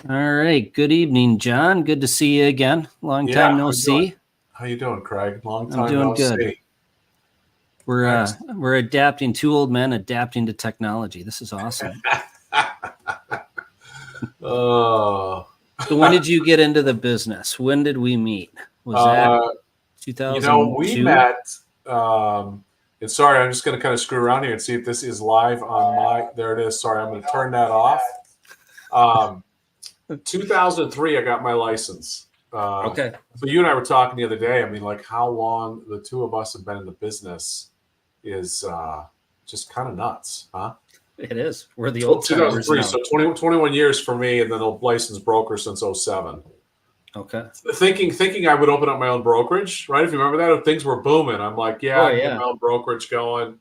All right. Good evening, John. Good to see you again. Long Yeah, time no see. how you doing, Craig? Long I'm time doing no good. see. We're adapting. Two old men adapting to technology. This is awesome. Oh, So when did you get into the business? When did we meet? Was that uh, we 2002? met. And sorry, I'm just going to kind of screw around here and see if this is live on my. There it is. Sorry, I'm going to turn that off. 2003, I got my license. Okay. So you and I were talking the other day. I mean, like how long the two of us have been in the business is just kind of nuts, huh? It is. We're the old timers 2003, now. so 21 years for me, and then a licensed broker since 07. Okay. Thinking I would open up my own brokerage, right? If you remember that, things were booming. I'm like, yeah, Oh, I can yeah. get my own brokerage going.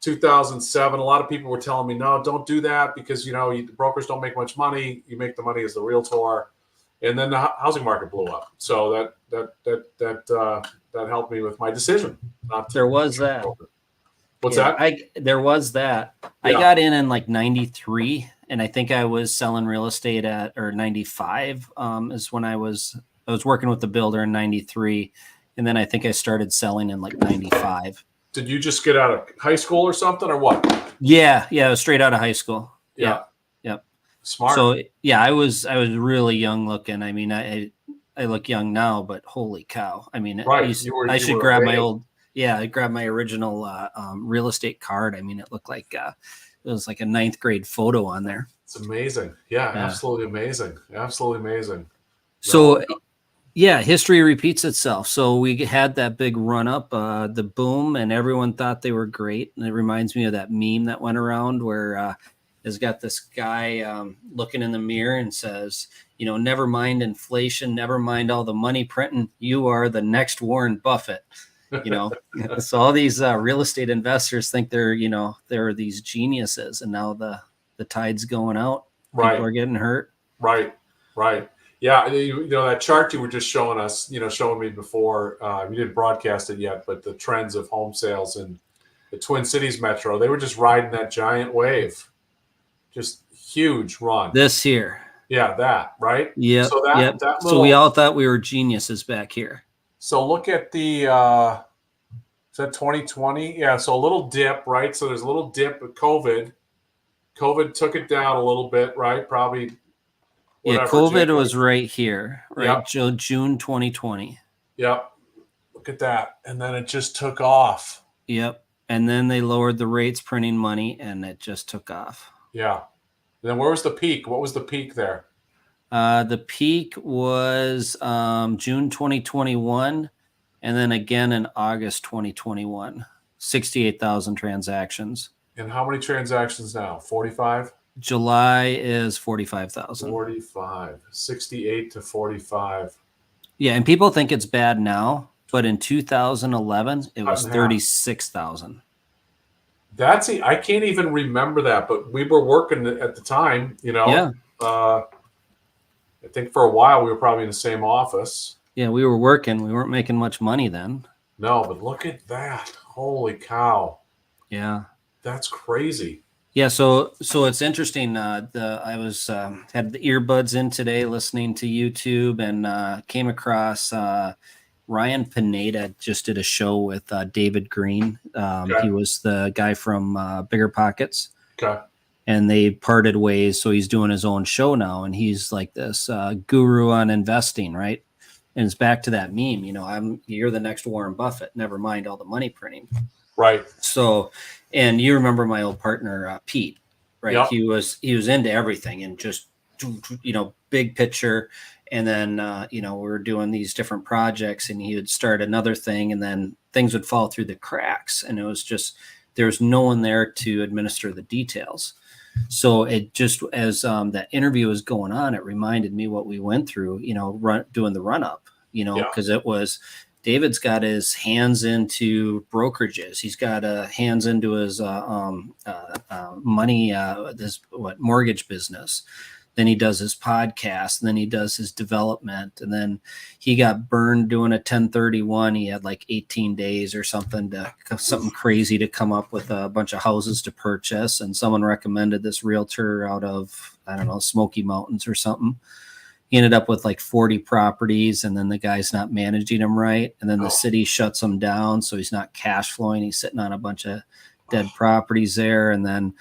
2007, a lot of people were telling me, no, don't do that because brokers don't make much money. You make the money as the realtor, and then the housing market blew up. So that helped me with my decision. There was that. What's that? There was that. I got in like 93, and I think I was selling real estate or 95 is when I was working with the builder in 93, and then I think I started selling in like 95. Did you just get out of high school or something, or what? Yeah, I was straight out of high school. Yeah. Yep. Smart. So yeah, I was really young looking. I mean, I look young now, but holy cow! I mean, right. I should grab my old. Yeah, I grabbed my original real estate card. I mean, it looked like it was like a 9th grade photo on there. It's amazing. Yeah. Absolutely amazing. Absolutely amazing. So, yeah, history repeats itself. So we had that big run up, the boom, and everyone thought they were great. And it reminds me of that meme that went around where it's got this guy looking in the mirror and says, never mind inflation, never mind all the money printing. You are the next Warren Buffett. So all these real estate investors think they're these geniuses, and now the tide's going out. Right. People are getting hurt. Right. Yeah. That chart you were just showing us, showing me before, you didn't broadcast it yet, but the trends of home sales in the Twin Cities metro, they were just riding that giant wave. Just huge run. This here. Yeah, that, right? Yeah. So So we all thought we were geniuses back here. So look at the is that 2020? Yeah, so a little dip, right? So there's a little dip with COVID. COVID took it down a little bit, right? Probably. Yeah, COVID was right here, right? Yep. June 2020. Yep. Look at that. And then it just took off. Yep. And then they lowered the rates, printing money, and it just took off. Yeah. And then where was the peak? What was the peak there? The peak was June 2021, and then again in August 2021. 68,000 transactions. And how many transactions now? 45? July is 45,000. 45. 68 to 45. Yeah, and people think it's bad now, but in 2011, it was 36,000. I can't even remember that, but we were working at the time, Yeah. I think for a while we were probably in the same office. Yeah, we were working. We weren't making much money then. No, but look at that. Holy cow. Yeah. That's crazy. Yeah, so it's interesting. I was had the earbuds in today listening to YouTube and came across Ryan Pineda just did a show with David Green. He was the guy from Bigger Pockets. Okay. And they parted ways, so he's doing his own show now, and he's like this guru on investing, right? And it's back to that meme, you're the next Warren Buffett. Never mind all the money printing. Right. So, and you remember my old partner Pete, right? Yep. He was into everything and just big picture. And then we were doing these different projects, and he would start another thing, and then things would fall through the cracks, and it was just there's no one there to administer the details. So it just, as that interview was going on, it reminded me what we went through, doing the run up, because it was David's got his hands into brokerages. He's got hands into his money, mortgage business. Then he does his podcast, and then he does his development, and then he got burned doing a 1031. He had like 18 days or something crazy to come up with a bunch of houses to purchase, and someone recommended this realtor out of I don't know, Smoky Mountains or something. He ended up with like 40 properties, and then the guy's not managing them right. And then the city shuts him down. So he's not cash flowing. He's sitting on a bunch of dead properties there. And then,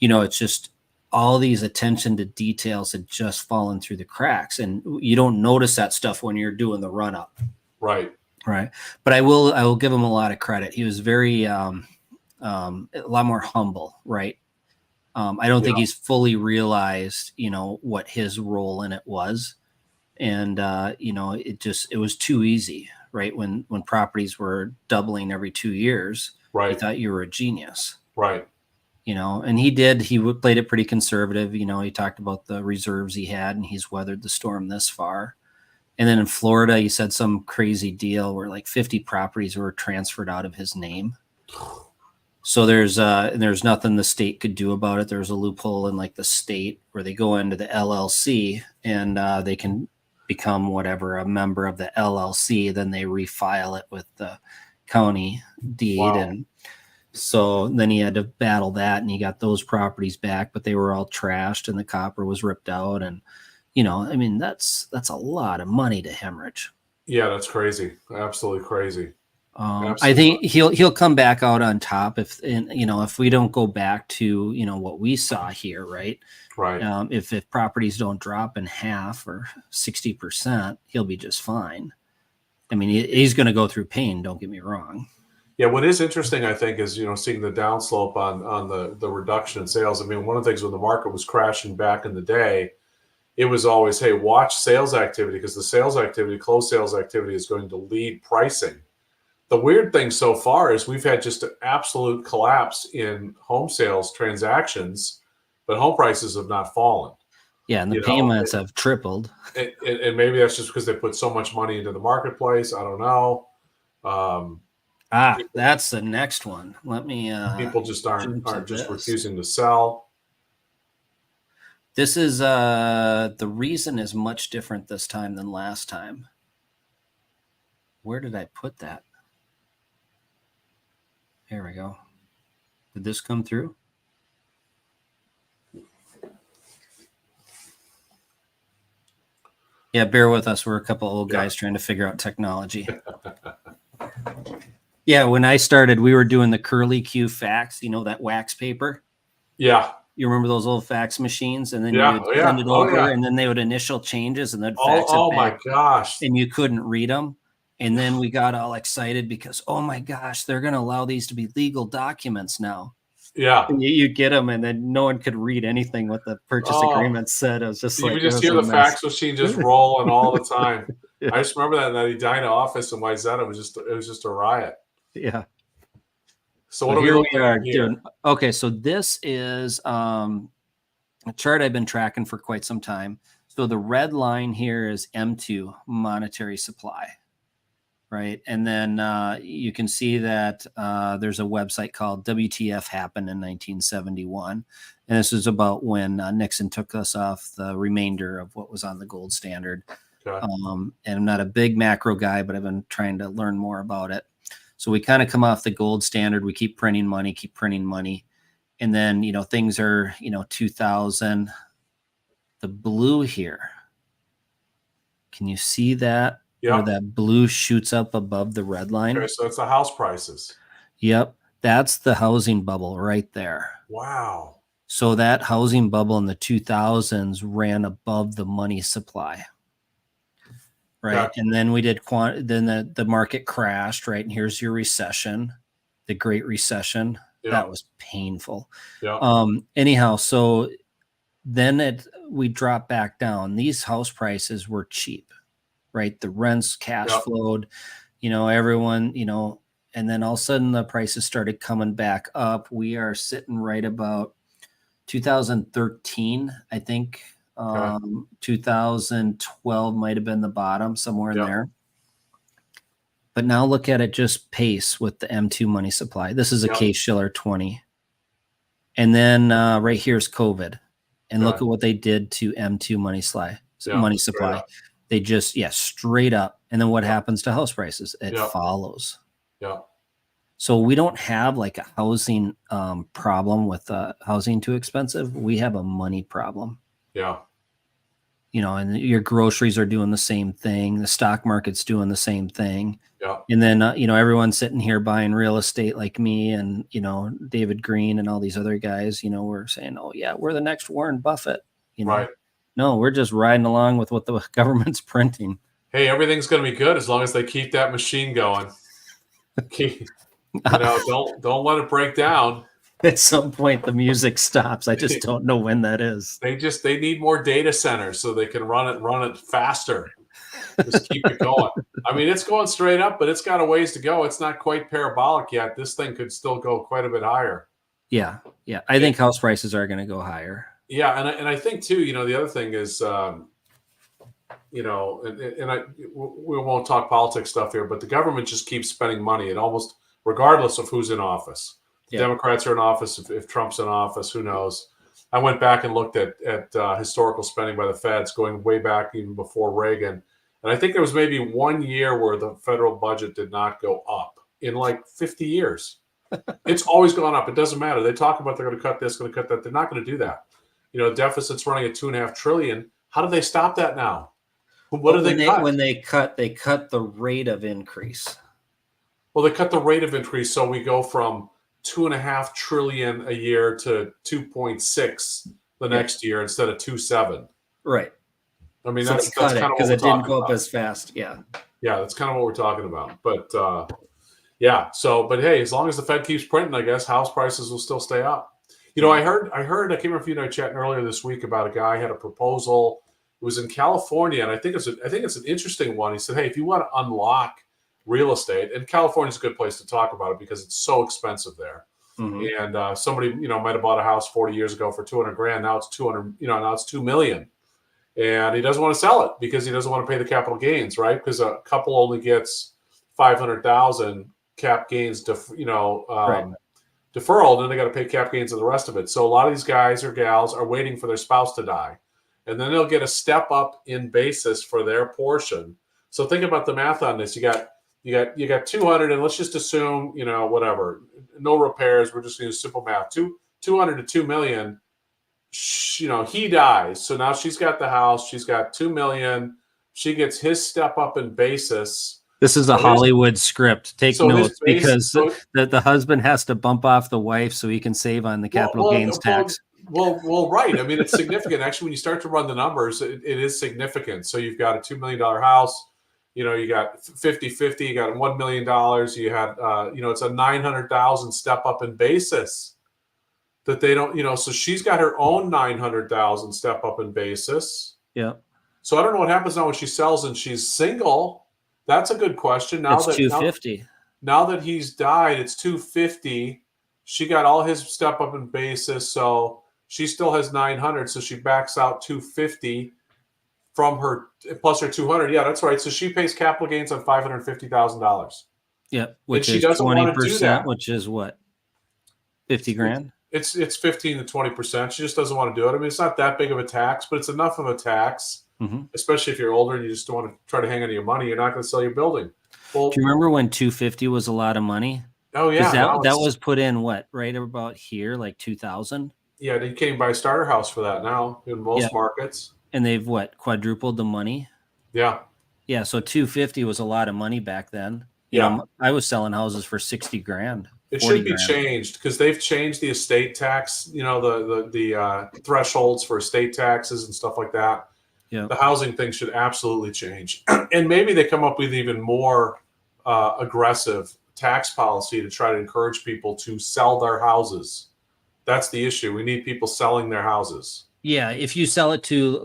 it's just all these attention to details had just fallen through the cracks. And you don't notice that stuff when you're doing the run up. Right. Right. But I will give him a lot of credit. He was very, a lot more humble. Right. I don't think he's fully realized, what his role in it was. And, it was too easy, right? When properties were doubling every 2 years, right. You thought you were a genius. Right. And he played it pretty conservative. He talked about the reserves he had, and he's weathered the storm this far. And then in Florida, he said some crazy deal where like 50 properties were transferred out of his name. So there's nothing the state could do about it. There's a loophole in like the state where they go into the LLC and they can become whatever, a member of the LLC. Then they refile it with the county deed. Wow. And so then he had to battle that, and he got those properties back, but they were all trashed and the copper was ripped out. And, that's a lot of money to hemorrhage. Yeah, that's crazy. Absolutely crazy. I think he'll come back out on top if we don't go back to what we saw here, right? Right. If properties don't drop in half or 60%, he'll be just fine. I mean, he's going to go through pain. Don't get me wrong. Yeah, what is interesting, I think, is seeing the downslope on the reduction in sales. I mean, one of the things when the market was crashing back in the day, it was always, hey, watch sales activity, because the closed sales activity is going to lead pricing. The weird thing so far is we've had just an absolute collapse in home sales transactions, but home prices have not fallen. Yeah, and the payments have tripled. And maybe that's just because they put so much money into the marketplace. I don't know. That's the next one. Let me. People just aren't just refusing to sell. This is the reason is much different this time than last time. Where did I put that? Here we go. Did this come through? Yeah, bear with us. We're a couple old guys trying to figure out technology. Yeah, when I started, we were doing the curly Q fax, that wax paper. Yeah. You remember those old fax machines? And then you would send it over, and then they would initial changes, and then fax it back. Oh my gosh. And you couldn't read them. And then we got all excited because, oh my gosh, they're going to allow these to be legal documents now. Yeah. And you get them, and then no one could read anything what the purchase agreement said. It was just you like, just hear the fax machine just rolling all the time. Yeah. I just remember that in that Edina office in Wayzata, it was just a riot. Yeah. So what are we doing? Okay, so this is a chart I've been tracking for quite some time. So the red line here is M2, monetary supply, right? And then you can see that there's a website called WTF happened in 1971. And this is about when Nixon took us off the remainder of what was on the gold standard. Okay. And I'm not a big macro guy, but I've been trying to learn more about it. So we kind of come off the gold standard. We keep printing money. And then, things are, 2000, the blue here. Can you see that? Yeah. Where that blue shoots up above the red line? Okay, so it's the house prices. Yep. That's the housing bubble right there. Wow. So that housing bubble in the 2000s ran above the money supply. Right. Yeah. And then we did then the market crashed, right? And here's your recession, the Great Recession. Yeah. That was painful. Yeah. Anyhow, so then we dropped back down. These house prices were cheap, right? The rents cash flowed, everyone, and then all of a sudden the prices started coming back up. We are sitting right about 2013, I think. 2012 might have been the bottom, somewhere in there. But now look at it just pace with the M2 money supply. This is a Case-Shiller 20. And then right here's COVID. And look at what they did to M2 money supply. They just, straight up. And then what happens to house prices? It follows. Yeah. So we don't have like a housing problem with housing too expensive. We have a money problem. Yeah. And your groceries are doing the same thing. The stock market's doing the same thing. Yeah. And then, everyone's sitting here buying real estate like me and, David Green and all these other guys, we're saying, oh yeah, we're the next Warren Buffett, Right. No, we're just riding along with what the government's printing. Hey, everything's going to be good as long as they keep that machine going. Don't let it break down. At some point, the music stops. I just don't know when that is. They need more data centers so they can run it faster. Just keep it going. I mean, it's going straight up, but it's got a ways to go. It's not quite parabolic yet. This thing could still go quite a bit higher. Yeah. I think house prices are going to go higher. Yeah, and I think too. The other thing is, we won't talk politics stuff here, but the government just keeps spending money, and almost regardless of who's in office. Yeah. Democrats are in office. If Trump's in office, who knows? I went back and looked at historical spending by the feds going way back even before Reagan. And I think there was maybe 1 year where the federal budget did not go up in like 50 years. It's always gone up. It doesn't matter. They talk about they're going to cut this, going to cut that. They're not going to do that. Deficit's running at $2.5 trillion. How do they stop that now? What do they cut? When they cut the rate of increase. Well, they cut the rate of increase. So we go from $2.5 trillion a year to 2.6 the next year instead of 2.7. Right. I mean, so that's kind of because it didn't go up as fast. Yeah. Yeah, that's kind of what we're talking about. But yeah. So, but hey, as long as the Fed keeps printing, I guess house prices will still stay up. I heard. I can't remember if you and I chatting earlier this week about a guy had a proposal. It was in California, and I think it's an interesting one. He said, hey, if you want to unlock real estate, and California's a good place to talk about it because it's so expensive there. Mm-hmm. And somebody, might have bought a house 40 years ago for $200,000. Now it's 200. Now it's $2 million. And he doesn't want to sell it because he doesn't want to pay the capital gains, right? Because a couple only gets $500,000 cap gains, right. Deferral, and then they got to pay cap gains on the rest of it. So a lot of these guys or gals are waiting for their spouse to die, and then they'll get a step up in basis for their portion. So think about the math on this. You got 200, and let's just assume whatever, no repairs. We're just going to use simple math. 200 to $2 million. He dies. So now she's got the house. She's got $2 million. She gets his step up in basis. This is a Hollywood script. Take notes because the husband has to bump off the wife so he can save on the capital gains tax. Well, right. I mean, it's significant. Actually, when you start to run the numbers, it is significant. So you've got a $2 million house. You got 50-50. You got $1 million. You had, it's a $900,000 step up in basis that they don't, so she's got her own $900,000 step up in basis. Yeah. So I don't know what happens now when she sells and she's single. That's a good question. Now it's $250. Now that he's died, it's $250. She got all his step up in basis, so she still has $900. So she backs out $250 from her plus her $200. Yeah, that's right. So she pays capital gains on $550,000. Yeah, which is 20%. Which is what, $50,000? It's 15 to 20%. She just doesn't want to do it. I mean, it's not that big of a tax, but it's enough of a tax. Mm-hmm. Especially if you're older and you just don't want to try to hang on to your money, you're not going to sell your building. Well, do you remember when $250 was a lot of money? Oh yeah, that was put in what, right about here, like 2000. Yeah, you can't buy a starter house for that now in most markets. And they've quadrupled the money. Yeah. Yeah, so $250 was a lot of money back then. I was selling houses for $60,000. It should be changed because they've changed the estate tax. The thresholds for estate taxes and stuff like that. Yeah. The housing thing should absolutely change. And maybe they come up with even more aggressive tax policy to try to encourage people to sell their houses. That's the issue. We need people selling their houses. Yeah, if you sell it to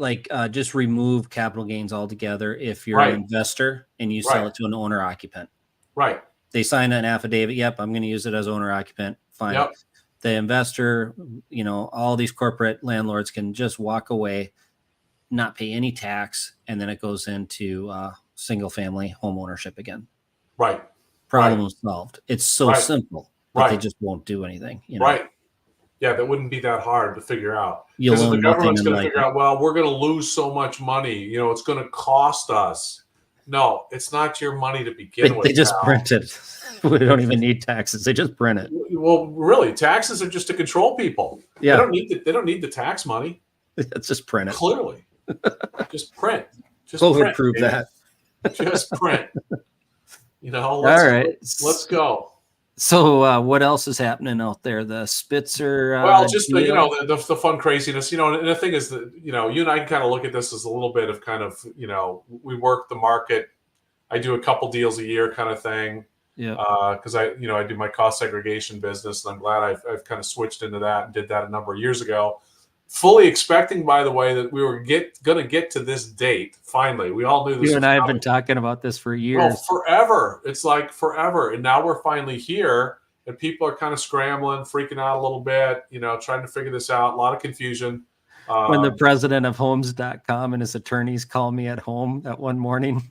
just remove capital gains altogether if you're an investor and you sell it to an owner occupant. Right. They sign an affidavit. Yep, I'm going to use it as owner occupant. Fine. Yep. The investor, all these corporate landlords can just walk away, not pay any tax, and then it goes into single family home ownership again. Right. Problem solved. It's so simple, but they just won't do anything. Right. Yeah, that wouldn't be that hard to figure out. Because the government's going to figure out, well, we're going to lose so much money. It's going to cost us. No, it's not your money to begin with. They just print it. We don't even need taxes. They just print it. Well, really, taxes are just to control people. Yeah. They don't need the tax money. Let's just print it. Clearly, just print. Just COVID print, prove baby. that. Just print. All right. Let's go. So what else is happening out there? The Spitzer. Well, just deal? the fun craziness, and the thing is that you and I can kind of look at this as a little bit of kind of we work the market. I do a couple deals a year kind of thing. Yeah. Because I do my cost segregation business, and I'm glad I've kind of switched into that and did that a number of years ago. Fully expecting, by the way, that we were going to get to this date. Finally, we all knew this. You and I have been talking about this for years. Well, forever. It's like forever, and now we're finally here, and people are kind of scrambling, freaking out a little bit, trying to figure this out. A lot of confusion. When the president of Homes.com and his attorneys called me at home that one morning.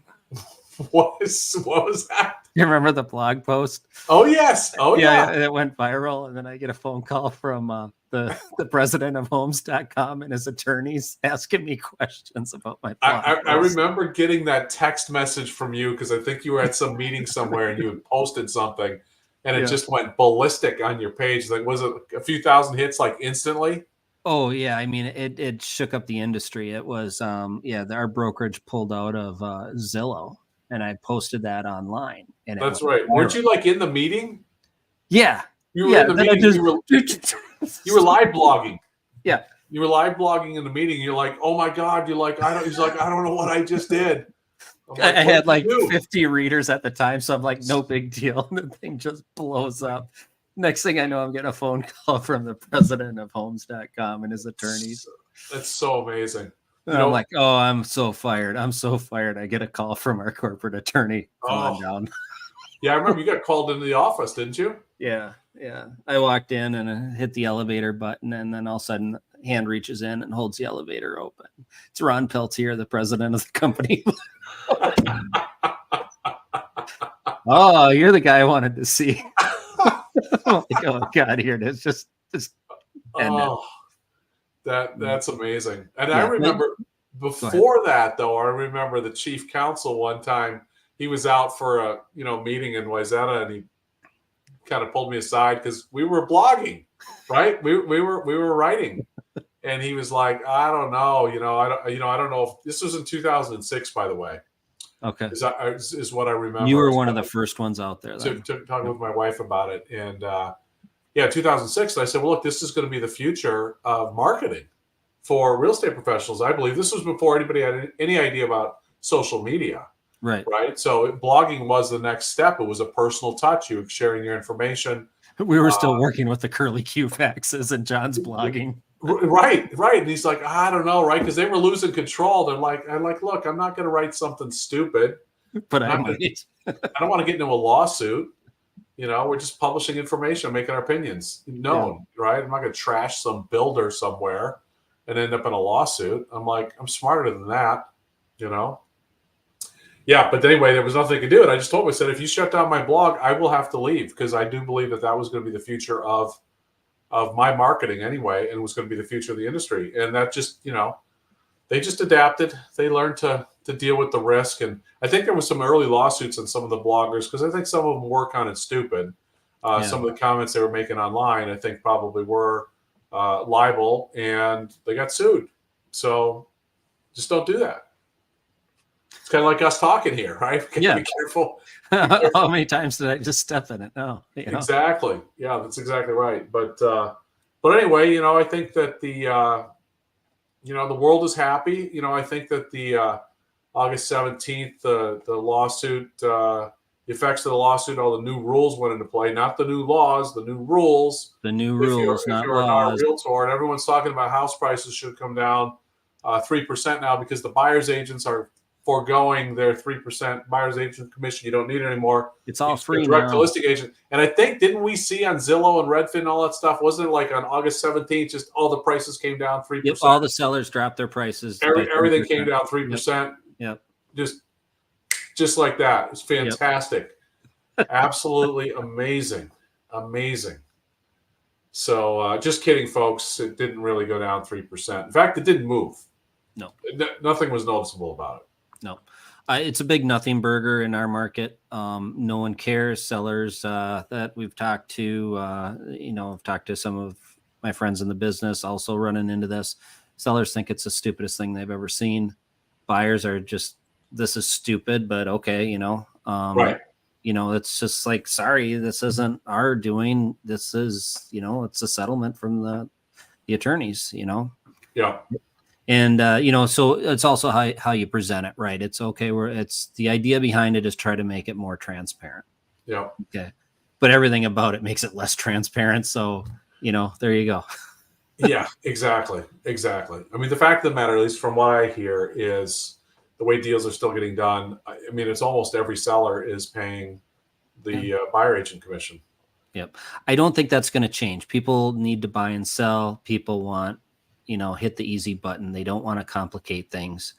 What was that? You remember the blog post? Oh, yes. Oh, yeah. It went viral. And then I get a phone call from the president of Homes.com and his attorneys asking me questions about my blog I remember getting that text message from you because I think you were at some meeting somewhere and you had posted something and it just went ballistic on your page. Like, was it a few thousand hits like instantly? Oh, yeah. I mean, it shook up the industry. It was, our brokerage pulled out of Zillow. And I posted that online. And that's right. Weren't you like in the meeting? Yeah. You were in the meeting. You were live blogging. Yeah. You were live blogging in the meeting. You're like, oh my God. You're like, he's like, I don't know what I just did. Like, I had like 50 readers at the time. So I'm like, no big deal. The thing just blows up. Next thing I know, I'm getting a phone call from the president of Homes.com and his attorneys. That's so amazing. I'm like, oh, I'm so fired. I'm so fired. I get a call from our corporate attorney. Come on down. Yeah, I remember you got called into the office, didn't you? Yeah. I walked in and hit the elevator button, and then all of a sudden, hand reaches in and holds the elevator open. It's Ron Peltier, the president of the company. Oh, you're the guy I wanted to see. Oh God, here it is. Just end it. That's amazing. And I remember before that, though, I remember the chief counsel one time, he was out for a meeting in Wayzata, and he kind of pulled me aside because we were blogging, right? We were writing. And he was like, I don't know, I don't know if this was in 2006, by the way. Okay. Is what I remember. You were one of the first ones out there. Talking with my wife about it. And 2006, I said, well, look, this is going to be the future of marketing for real estate professionals. I believe this was before anybody had any idea about social media. Right. So blogging was the next step. It was a personal touch. You were sharing your information. We were still working with the curly Q faxes and John's blogging. Right. And he's like, I don't know, right? Because they were losing control. They're like, look, I'm not going to write something stupid. But I don't want to get into a lawsuit. We're just publishing information, making our opinions known, right? I'm not going to trash some builder somewhere and end up in a lawsuit. I'm like, I'm smarter than that, Yeah, but anyway, there was nothing to do. And I just told him, I said, if you shut down my blog, I will have to leave because I do believe that was going to be the future of my marketing anyway, and was going to be the future of the industry. And that just, they just adapted. They learned to deal with the risk. And I think there was some early lawsuits on some of the bloggers because I think some of them were kind of stupid. Some of the comments they were making online, I think probably were libel, and they got sued. So just don't do that. It's kind of like us talking here, right? Be careful. How many times did I just step in it? No. Exactly. Yeah, that's exactly right. But anyway, I think that the world is happy. I think that the August 17th, the lawsuit, the effects of the lawsuit, all the new rules went into play, not the new laws, the new rules. The new rules, if you're not a realtor, and everyone's talking about house prices should come down 3% now because the buyer's agents are foregoing their 3% buyer's agent commission. You don't need it anymore. It's all free direct now. To listing agent. And I think, didn't we see on Zillow and Redfin and all that stuff? Wasn't it like on August 17th, just all the prices came down 3%? Yep, all the sellers dropped their prices. Everything came down 3%. Yep. Just like that. It's fantastic. Yep. Absolutely amazing. Amazing. So just kidding, folks. It didn't really go down 3%. In fact, it didn't move. No. Nothing was noticeable about it. No, it's a big nothing burger in our market. No one cares. Sellers that we've talked to, I've talked to some of my friends in the business also running into this. Sellers think it's the stupidest thing they've ever seen. Buyers are just, this is stupid, but okay, Right. It's just like, sorry, this isn't our doing. This is, it's a settlement from the attorneys, Yeah. And so it's also how you present it, right? It's okay. It's the idea behind it is try to make it more transparent. Yeah. Okay, but everything about it makes it less transparent. So there you go. Yeah, exactly. I mean, the fact of the matter, at least from what I hear, is the way deals are still getting done. I mean, it's almost every seller is paying the buyer agent commission. Yep. I don't think that's going to change. People need to buy and sell. People want, hit the easy button. They don't want to complicate things.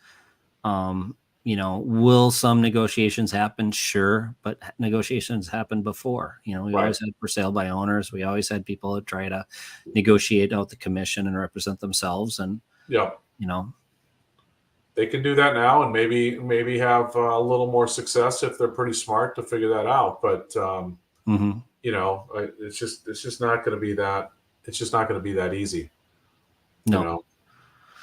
Will some negotiations happen? Sure. But negotiations happened before. We always had for sale by owners. We always had people that try to negotiate out the commission and represent themselves. And, Yeah. they can do that now and maybe have a little more success if they're pretty smart to figure that out. But, it's just not going to be that. It's just not going to be that easy. No.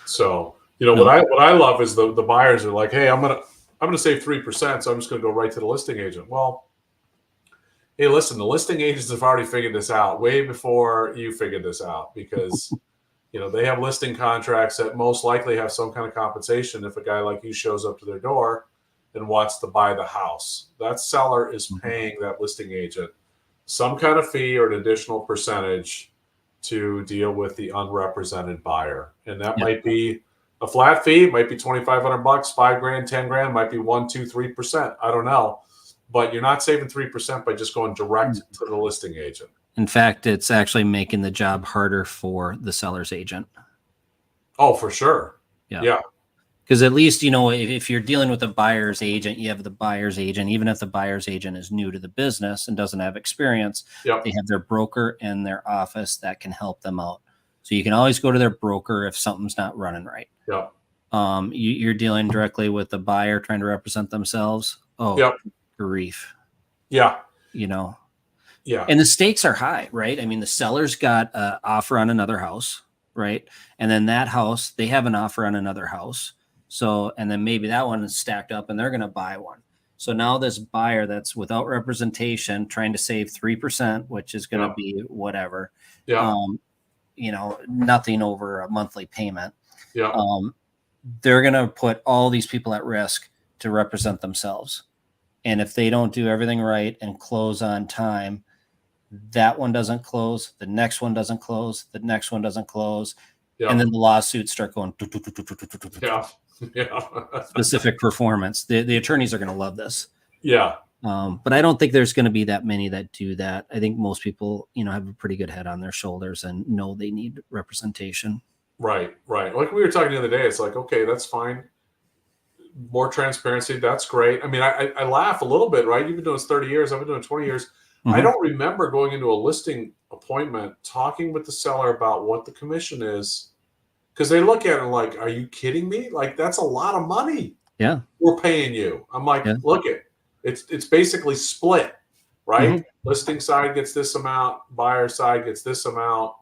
So, what I love is the buyers are like, hey, I'm gonna save 3%, so I'm just gonna go right to the listing agent. Well, hey, listen, the listing agents have already figured this out way before you figured this out because they have listing contracts that most likely have some kind of compensation if a guy like you shows up to their door and wants to buy the house. That seller is paying that listing agent some kind of fee or an additional percentage to deal with the unrepresented buyer. And that might be a flat fee, it might be $2,500, $5,000, $10,000, might be 1%, 2%, 3%. I don't know. But you're not saving 3% by just going direct to the listing agent. In fact, it's actually making the job harder for the seller's agent. Oh, for sure. Yeah. Because at least, if you're dealing with a buyer's agent, you have the buyer's agent. Even if the buyer's agent is new to the business and doesn't have experience, they have their broker in their office that can help them out. So you can always go to their broker if something's not running right. Yeah. You're dealing directly with the buyer trying to represent themselves. Oh, grief. Yeah. Yeah. And the stakes are high, right? I mean, the seller's got an offer on another house, right? And then that house, they have an offer on another house. So, and then maybe that one is stacked up and they're going to buy one. So now this buyer that's without representation trying to save 3%, which is going to be whatever, nothing over a monthly payment. Yeah. They're going to put all these people at risk to represent themselves. And if they don't do everything right and close on time, that one doesn't close. The next one doesn't close. The next one doesn't close. And then the lawsuits start going. Specific performance. The attorneys are going to love this. Yeah. But I don't think there's going to be that many that do that. I think most people, have a pretty good head on their shoulders and know they need representation. Right. Like we were talking the other day, it's like, okay, that's fine. More transparency. That's great. I mean, I laugh a little bit, right? You've been doing this 30 years. I've been doing 20 years. I don't remember going into a listing appointment, talking with the seller about what the commission is. Because they look at it like, are you kidding me? Like, that's a lot of money. Yeah. We're paying you. I'm like, look it's basically split, right? Listing side gets this amount, buyer side gets this amount,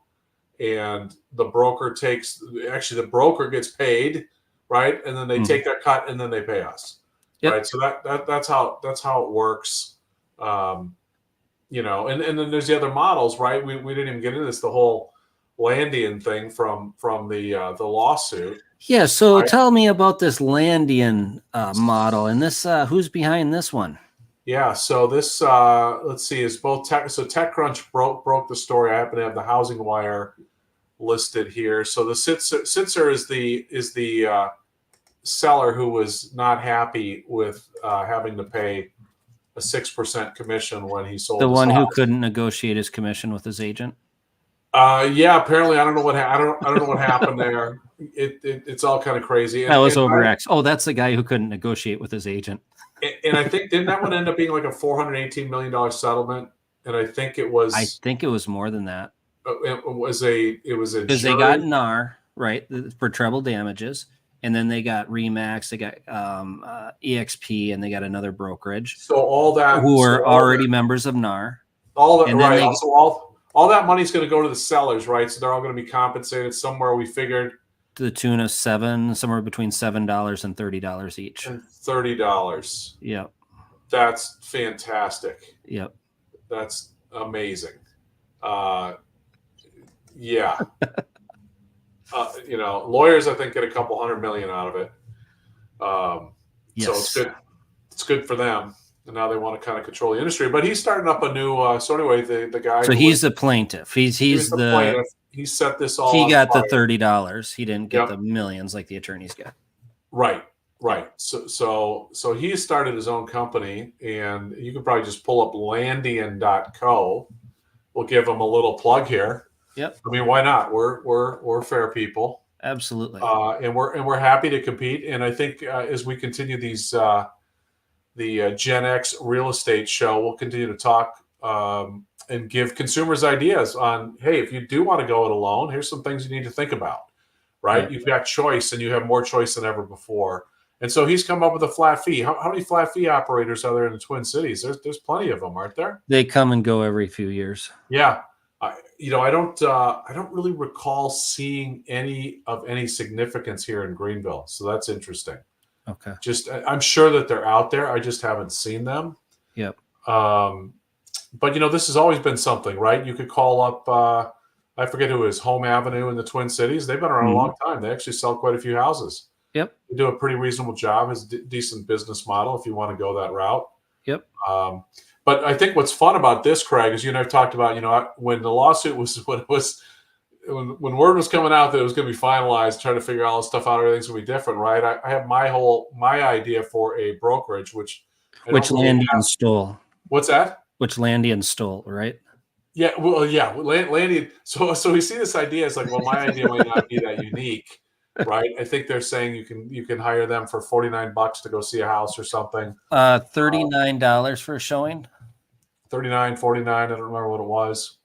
and the broker the broker gets paid, right? And then they take their cut and then they pay us. Right. So that's how it works. And then there's the other models, right? We didn't even get into this, the whole Landian thing from the lawsuit. Yeah. So tell me about this Landian model and this, who's behind this one? Yeah. So this, let's see, is both TechCrunch broke the story. I happen to have the Housing Wire listed here. So the Sitzer is the seller who was not happy with having to pay a 6% commission when he sold the one house. Who couldn't negotiate his commission with his agent. Yeah, apparently I don't know what I don't know what happened there. It's all kind of crazy. That was over X. Oh, that's the guy who couldn't negotiate with his agent. And I think didn't that one end up being like a $418 million settlement? And I think it was. I think it was more than that. It was a because they got NAR right for treble damages, and then they got Remax, they got EXP, and they got another brokerage. So all that who are already members of NAR. All that right. Also all that money is going to go to the sellers, right? So they're all going to be compensated somewhere. We figured to the tune of somewhere between $7 and $30 each. And $30. Yep. That's fantastic. Yep. That's amazing. Yeah. Lawyers, I think, get a couple $100 million out of it. Yes. So it's good. It's good for them. And now they want to kind of control the industry. But he's starting up a new. So anyway, the guy. So he's the plaintiff. He's the plaintiff. He set this all. He got fire. the $30. He didn't get the millions like the attorneys got. Right. So he started his own company, and you could probably just pull up Landian.co. We'll give him a little plug here. Yep. I mean, why not? We're fair people. Absolutely. And we're happy to compete. And I think as we continue these the Gen X real estate show, we'll continue to talk and give consumers ideas on, hey, if you do want to go it alone, here's some things you need to think about. Right? You've got choice, and you have more choice than ever before. And so he's come up with a flat fee. How many flat fee operators are there in the Twin Cities? There's plenty of them, aren't there? They come and go every few years. Yeah. I don't really recall seeing any significance here in Greenville. So that's interesting. Okay. I'm sure that they're out there. I just haven't seen them. Yep. But this has always been something, right? You could call up, I forget who is, Home Avenue in the Twin Cities. They've been around a long time. They actually sell quite a few houses. Yep. They do a pretty reasonable job. It's a decent business model if you want to go that route. Yep. But I think what's fun about this, Craig, is you and I've talked about, when the lawsuit was when word was coming out that it was going to be finalized, trying to figure all this stuff out, everything's going to be different, right? I have my idea for a brokerage, which Landy and Stoll. What's that? Which Landy and Stoll, right? Yeah, well, yeah, Landy. So we see this idea. It's like, well, my idea might not be that unique, right? I think they're saying you can hire them for $49 to go see a house or something. $39 for a showing. 39, 49. I don't remember what it was.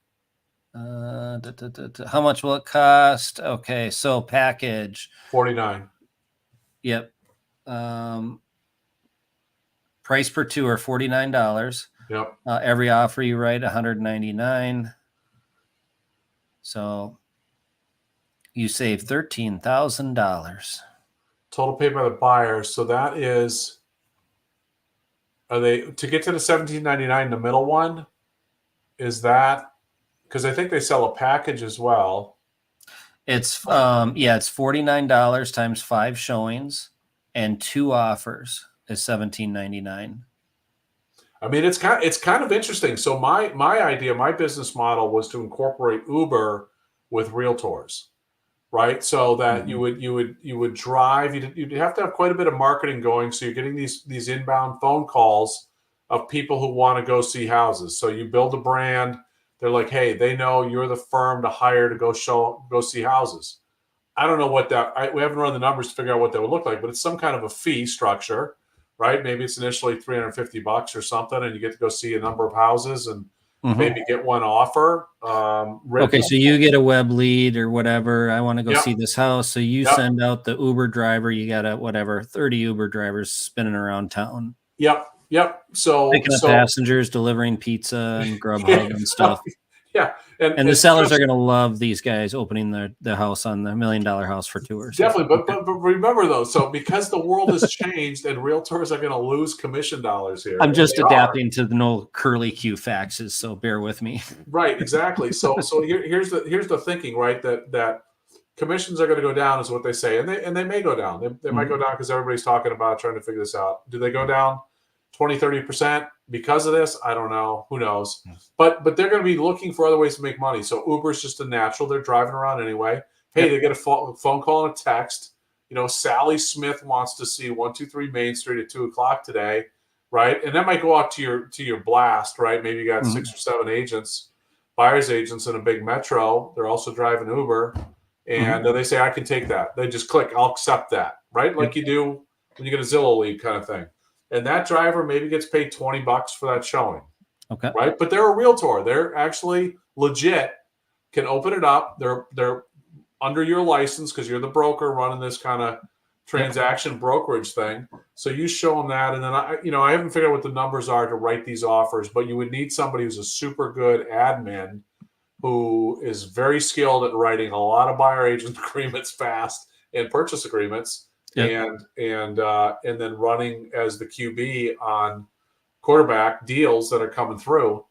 How much will it cost? Okay, so package 49. Yep. Price per tour $49. Yep. Every offer you write $199. So you save $13,000. Total paid by the buyer. So that is. Are they to get to the $17.99? The middle one is that because I think they sell a package as well. It's it's $49 times 5 showings and 2 offers is $17.99. I mean, it's kind of interesting. So my idea, my business model was to incorporate Uber with realtors, right? So that you would drive. You'd have to have quite a bit of marketing going. So you're getting these inbound phone calls of people who want to go see houses. So you build a brand. They're like, hey, they know you're the firm to hire to go see houses. I don't know what we haven't run the numbers to figure out what that would look like, but it's some kind of a fee structure, right? Maybe it's initially $350 or something, and you get to go see a number of houses and maybe get one offer. Okay, so you get a web lead or whatever. I want to go see this house. So you send out the Uber driver. You got 30 Uber drivers spinning around town. Yep. So picking up passengers, delivering pizza and Grubhub and stuff. Yeah. And the sellers are going to love these guys opening the house on the $1 million house for tours. Definitely. But remember, though, so because the world has changed and realtors are going to lose commission dollars here. I'm just adapting to the no curly Q faxes, so bear with me. Right. Exactly. So here's the thinking, right? That commissions are going to go down is what they say. And they may go down. They might go down because everybody's talking about trying to figure this out. Do they go down 20, 30% because of this? I don't know. Who knows? But they're going to be looking for other ways to make money. So Uber's just a natural. They're driving around anyway. Hey, they get a phone call and a text. Sally Smith wants to see 123 Main Street at 2:00 today, right? And that might go out to your blast, right? Maybe you got 6 or 7 agents, buyer's agents in a big metro. They're also driving Uber, and they say, I can take that. They just click, I'll accept that, right? Like you do when you get a Zillow lead kind of thing. And that driver maybe gets paid $20 for that showing. Okay. Right. But they're a realtor. They're actually legit, can open it up. They're under your license because you're the broker running this kind of transaction brokerage thing. So you show them that. And then I haven't figured out what the numbers are to write these offers, but you would need somebody who's a super good admin who is very skilled at writing a lot of buyer agent agreements fast and purchase agreements, Yep. and then running as the QB on quarterback deals that are coming through.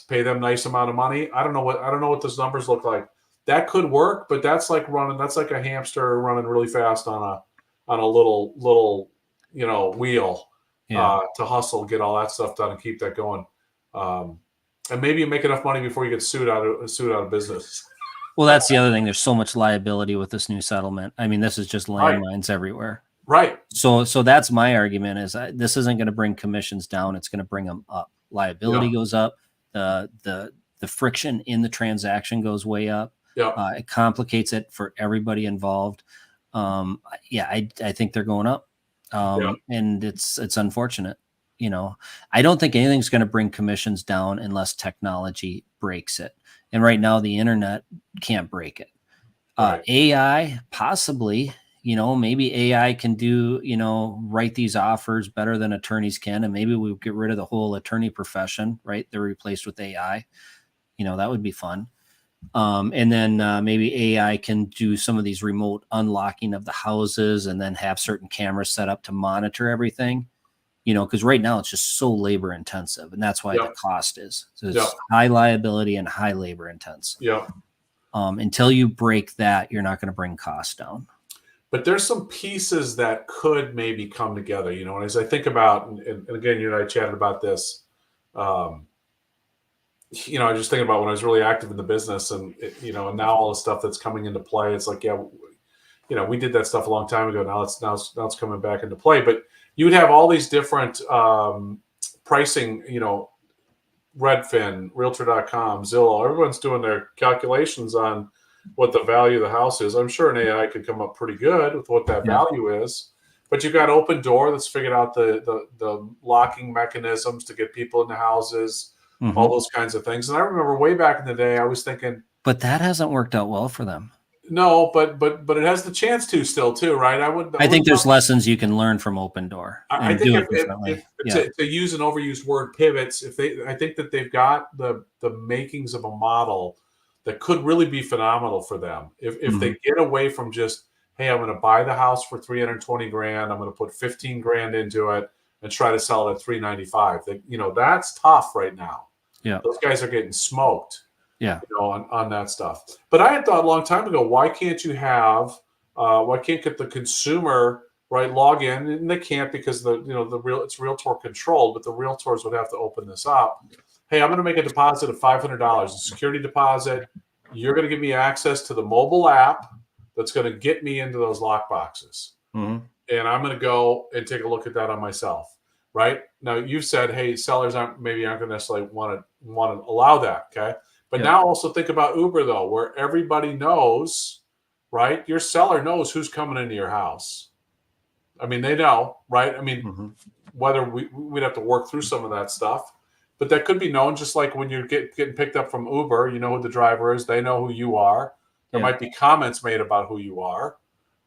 Pay them nice amount of money. I don't know what those numbers look like. That could work, but that's like a hamster running really fast on a little wheel Yeah. to hustle, get all that stuff done, and keep that going. And maybe you make enough money before you get sued out of business. Well, that's the other thing. There's so much liability with this new settlement. I mean, this is just Right. landmines everywhere. Right. So that's my argument is this isn't going to bring commissions down. It's going to bring them up. Liability goes up. The friction in the transaction goes way up. Yeah. It complicates it for everybody involved. I think they're going up. And it's unfortunate. I don't think anything's going to bring commissions down unless technology breaks it. And right now the internet can't break it. Right. AI, possibly, maybe AI can do, write these offers better than attorneys can. And maybe we'll get rid of the whole attorney profession, right? They're replaced with AI. That would be fun. And then maybe AI can do some of these remote unlocking of the houses and then have certain cameras set up to monitor everything, because right now it's just so labor intensive. And that's why the cost is. So it's high liability and high labor intense. Yeah. Until you break that, you're not going to bring costs down. But there's some pieces that could maybe come together, and as I think about, and again, you and I chatted about this, I was just thinking about when I was really active in the business and now all the stuff that's coming into play, it's like, we did that stuff a long time ago. Now it's coming back into play, but you would have all these different pricing, Redfin, Realtor.com, Zillow, everyone's doing their calculations on what the value of the house is. I'm sure an AI could come up pretty good with what that value is. But you've got Open Door that's figured out the locking mechanisms to get people into houses, all those kinds of things. And I remember way back in the day, I was thinking, but that hasn't worked out well for them. No, but it has the chance to still too, right? I think there's lessons you can learn from Open Door. I think to use an overused word, pivots. I think that they've got the makings of a model that could really be phenomenal for them if they get away from just, hey, I'm going to buy the house for $320,000. I'm going to put $15,000 into it and try to sell it at $395,000. That's tough right now. Yeah, those guys are getting smoked. Yeah, on that stuff. But I had thought a long time ago, why can't get the consumer log in? And they can't because it's realtor controlled, but the realtors would have to open this up. Hey, I'm going to make a deposit of $500, a security deposit. You're going to give me access to the mobile app that's going to get me into those lock boxes. Mm-hmm. And I'm going to go and take a look at that on myself. Right now, you've said, hey, sellers aren't going to necessarily want to allow that. Okay. But now also think about Uber, though, where everybody knows, right? Your seller knows who's coming into your house. I mean, they know, right? I mean, whether we'd have to work through some of that stuff, but that could be known, just like when you're getting picked up from Uber, you know who the driver is. They know who you are. There might be comments made about who you are,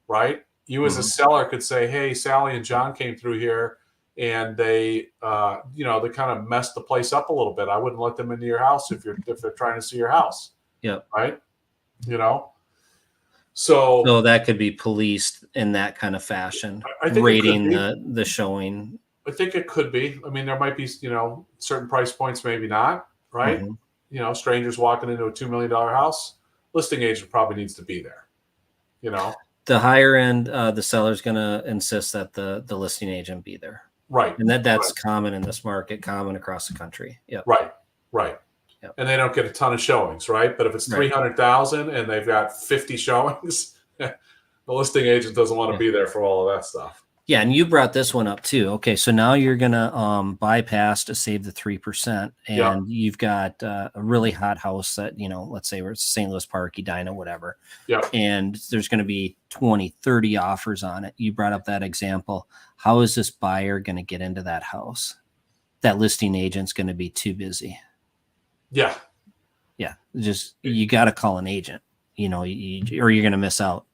right? You as a seller could say, hey, Sally and John came through here, and they, they kind of messed the place up a little bit. I wouldn't let them into your house if they're trying to see your house. Yeah. Right. So that could be policed in that kind of fashion. I think rating the showing. I think it could be. I mean, there might be, certain price points, maybe not. Right. Mm-hmm. Strangers walking into a $2 million house, listing agent probably needs to be there. The higher end, the seller's going to insist that the listing agent be there. Right. And that's common in this market, common across the country. Yeah. Right. Yep. And they don't get a ton of showings, right? But if it's 300,000 and they've got 50 showings, the listing agent doesn't want to be there for all of that stuff. Yeah, and you brought this one up too. Okay, so now you're gonna bypass to save the 3%, and you've got a really hot house that, let's say it's St. Louis Park, Edina, whatever. Yeah. And there's going to be 20, 30 offers on it. You brought up that example. How is this buyer going to get into that house? That listing agent's going to be too busy. Yeah. Yeah. Just, you got to call an agent, or you're going to miss out.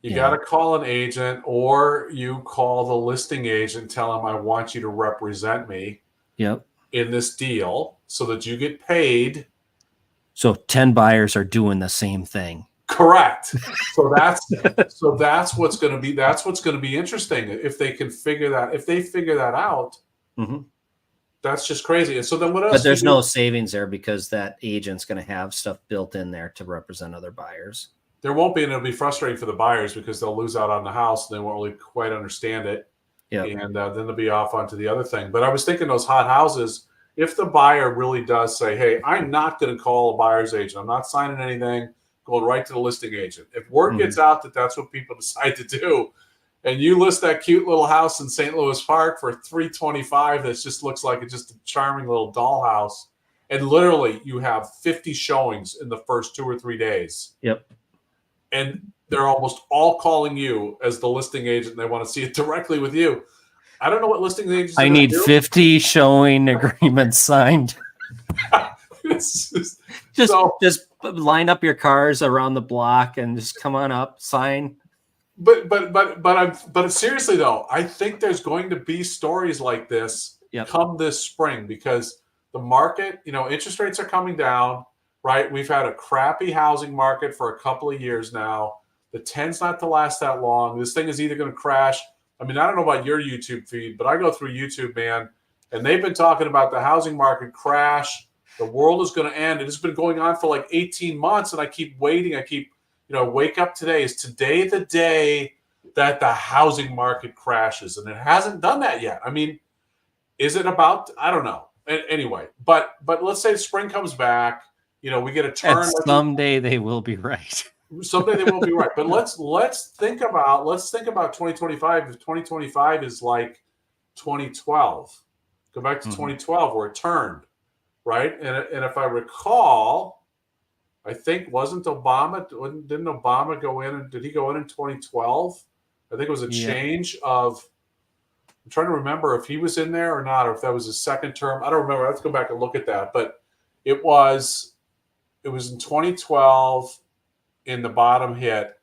You got to call an agent, or you call the listing agent, tell them, I want you to represent me in this deal so that you get paid. So 10 buyers are doing the same thing. Correct. So that's what's going to be interesting if they can figure that. If they figure that out, Mm-hmm. that's just crazy. And so then what else? But there's no savings there because that agent's going to have stuff built in there to represent other buyers. There won't be, and it'll be frustrating for the buyers because they'll lose out on the house and they won't really quite understand it. Yeah. And then they'll be off onto the other thing. But I was thinking those hot houses, if the buyer really does say, hey, I'm not going to call a buyer's agent, I'm not signing anything, going right to the listing agent. If word gets out that that's what people decide to do, and you list that cute little house in St. Louis Park for $325, that just looks like it's just a charming little dollhouse, and literally you have 50 showings in the first 2 or 3 days. Yep. And they're almost all calling you as the listing agent. And they want to see it directly with you. I don't know what listing agents. I need 50 showing agreements signed. just line up your cars around the block and just come on up, sign. But seriously though, I think there's going to be stories like this come this spring because the market, interest rates are coming down, right? We've had a crappy housing market for a couple of years now. It tends not to last that long. This thing is either going to crash. I mean, I don't know about your YouTube feed, but I go through YouTube, man, and they've been talking about the housing market crash. The world is going to end. It's been going on for like 18 months, and I keep waiting. I keep, wake up today. Is today the day that the housing market crashes? And it hasn't done that yet. I mean, is it about? I don't know. Anyway, but let's say spring comes back. We get a turn. And someday they will be right. Someday they will be right. But let's think about 2025. If 2025 is like 2012, go back to 2012 where it turned, right? And if I recall, I think didn't Obama go in and did he go in 2012? I think it was a change of. I'm trying to remember if he was in there or not, or if that was his second term. I don't remember. I have to go back and look at that. But it was in 2012 in the bottom hit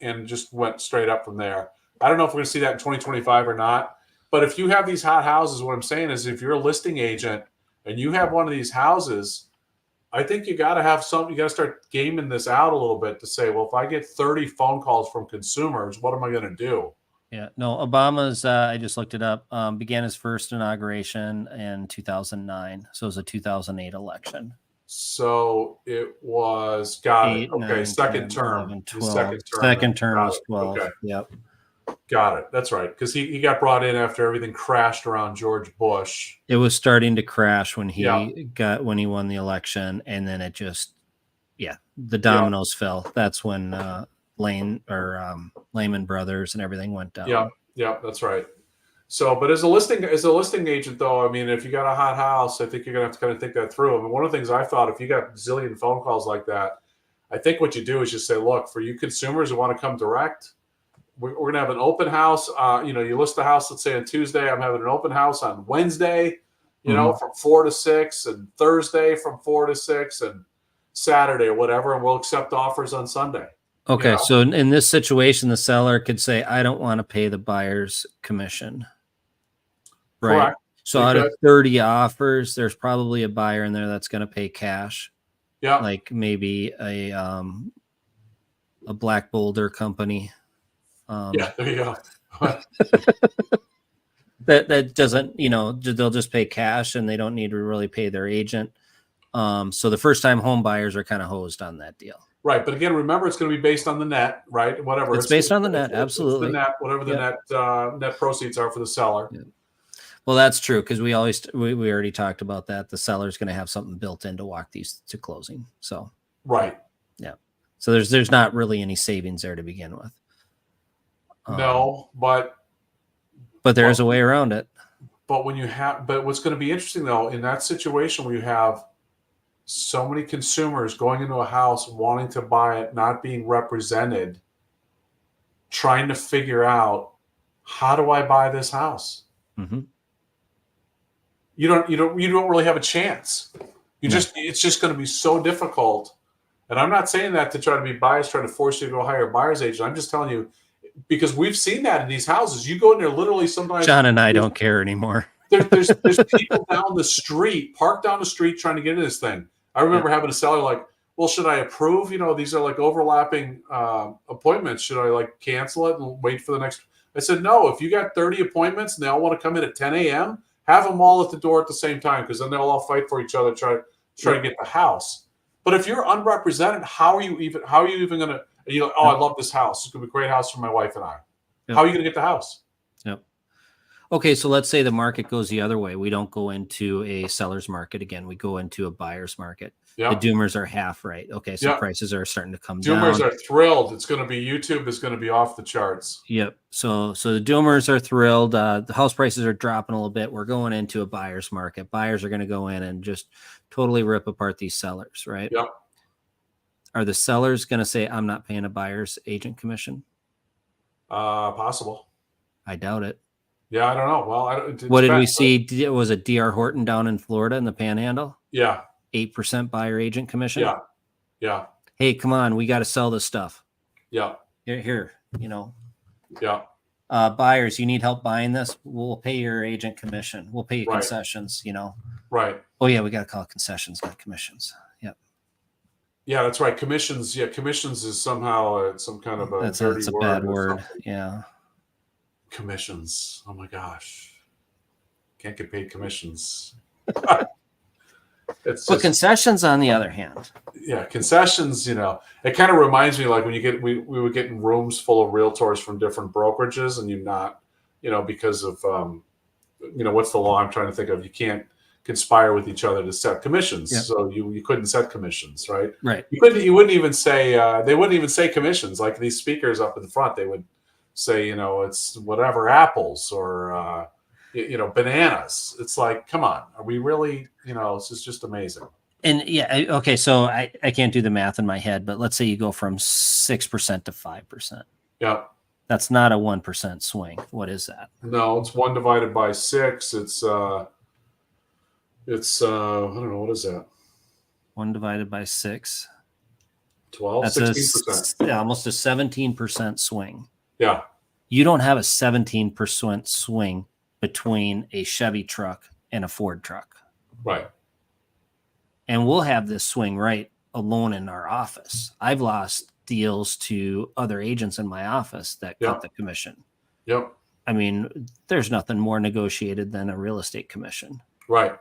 and just went straight up from there. I don't know if we're going to see that in 2025 or not. But if you have these hot houses, what I'm saying is if you're a listing agent and you have one of these houses, I think you got to start gaming this out a little bit to say, well, if I get 30 phone calls from consumers, what am I going to do? Yeah, no, Obama's, I just looked it up, began his first inauguration in 2009. So it was a 2008 election. So it was, second term. 11, 12. Second term was 12. Okay. Yep. Got it. That's right. Because he got brought in after everything crashed around George Bush. It was starting to crash when he won the election. And then it just, the dominoes fell. That's when Lehman Brothers and everything went down. Yeah, that's right. So, but as a listing agent, though, I mean, if you got a hot house, I think you're gonna have to kind of think that through. I mean, one of the things I thought, if you got a zillion phone calls like that, I think what you do is just say, look, for you consumers who want to come direct, we're gonna have an open house. You list the house, let's say on Tuesday. I'm having an open house on Wednesday, from 4 to 6, and Thursday from 4 to 6, and Saturday or whatever, and we'll accept offers on Sunday. Okay, so in this situation, the seller could say, I don't want to pay the buyer's commission. Right. Correct. So out of 30 offers, there's probably a buyer in there that's going to pay cash. Yeah. Like maybe a Black Boulder company. There you go. that doesn't, they'll just pay cash and they don't need to really pay their agent. So the first time home buyers are kind of hosed on that deal. Right, but again, remember it's going to be based on the net, right? Whatever it's based on the net, absolutely. It's the net, whatever the net proceeds are for the seller. Yeah. Well, that's true because we already talked about that. The seller's going to have something built in to walk these to closing. So right, yeah. So there's not really any savings there to begin with. No, but there is a way around it. But what's going to be interesting though in that situation where you have so many consumers going into a house wanting to buy it, not being represented, trying to figure out, how do I buy this house? Mm-hmm. You don't really have a chance. It's just going to be so difficult. And I'm not saying that to try to be biased, trying to force you to go hire a buyer's agent. I'm just telling you, because we've seen that in these houses. You go in there literally sometimes. John and I don't care anymore. There's people down the street, parked down the street trying to get into this thing. I remember having a seller like, well, should I approve? These are like overlapping appointments. Should I like cancel it and wait for the next? I said, no, if you got 30 appointments and they all want to come in at 10 a.m., have them all at the door at the same time, because then they'll all fight for each other, try to get the house. But if you're unrepresented, how are you even going to, you're like, oh, I love this house. It's going to be a great house for my wife and I. How are you going to get the house? Yep. Okay, so let's say the market goes the other way. We don't go into a seller's market again. We go into a buyer's market. Yep. The doomers are half right. Okay, so prices are starting to come down. Doomers are thrilled. It's going to be YouTube is going to be off the charts. Yep. So the doomers are thrilled. The house prices are dropping a little bit. We're going into a buyer's market. Buyers are going to go in and just totally rip apart these sellers, right? Yep. Are the sellers going to say, I'm not paying a buyer's agent commission? Possible. I doubt it. Yeah, I don't know. Well, what did we see? Was it DR Horton down in Florida in the Panhandle? Yeah. 8% buyer agent commission. Yeah. Yeah. Hey, come on. We got to sell this stuff. Yeah. Here, Yeah. Buyers, you need help buying this? We'll pay your agent commission. We'll pay you concessions, Right. Oh, yeah, we got to call it concessions, not commissions. Yep. Yeah, that's right. Commissions. Yeah, commissions is somehow some kind of that's dirty a bad word. Yeah. Commissions. Oh my gosh. Can't get paid commissions. But concessions, on the other hand. Yeah, concessions, it kind of reminds me like when we would get in rooms full of realtors from different brokerages, and because of what's the law I'm trying to think of? You can't conspire with each other to set commissions. Yep. So you couldn't set commissions, right? Right. You wouldn't even say they wouldn't even say commissions. Like these speakers up in the front, they would say, it's whatever, apples or bananas. It's like, come on, are we really, this is just amazing. And yeah, okay, so I can't do the math in my head, but let's say you go from 6% to 5%. Yeah. That's not a 1% swing. What is that? No, it's 1 divided by 6. It's I don't know, what is that? 1 divided by 6. 12, that's 16%. Almost a 17% swing. Yeah. You don't have a 17% swing between a Chevy truck and a Ford truck. Right. And we'll have this swing right alone in our office. I've lost deals to other agents in my office that cut the commission. Yep. I mean, there's nothing more negotiated than a real estate commission. Right.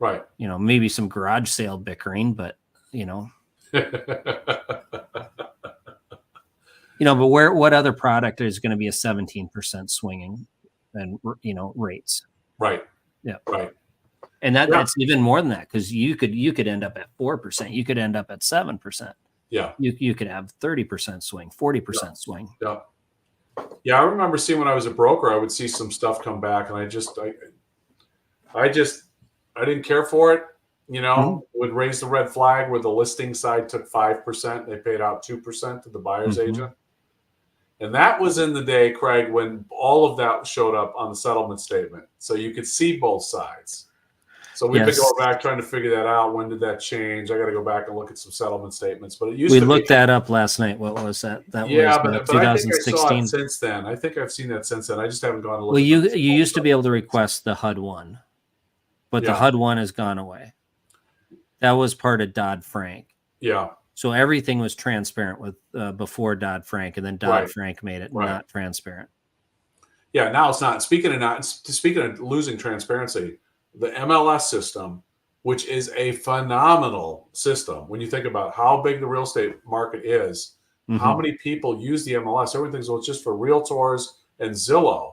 Right. Maybe some garage sale bickering, but but what other product is going to be a 17% swinging and rates? Right. Yeah. Right. And that's even more than that, because you could end up at 4%. You could end up at 7%. Yeah. You could have 30% swing, 40% swing. Yeah. Yeah. I remember seeing when I was a broker, I would see some stuff come back, and I didn't care for it. Would raise the red flag where the listing side took 5%. They paid out 2% to the buyer's agent. And that was in the day, Craig, when all of that showed up on the settlement statement. So you could see both sides. So we've been going back trying to figure that out. When did that change? I got to go back and look at some settlement statements. But it used to be. We looked that up last night. What was that? That was 2016. I think I saw it since then. I think I've seen that since then. I just haven't gone to look. Well, you used to be able to request the HUD 1, but the HUD 1 has gone away. That was part of Dodd-Frank. Yeah. So everything was transparent with before Dodd-Frank, and then Dodd-Frank made it not transparent. Yeah, now it's not. Speaking of losing transparency, the MLS system, which is a phenomenal system, when you think about how big the real estate market is, how many people use the MLS. Everything's it's just for realtors and Zillow.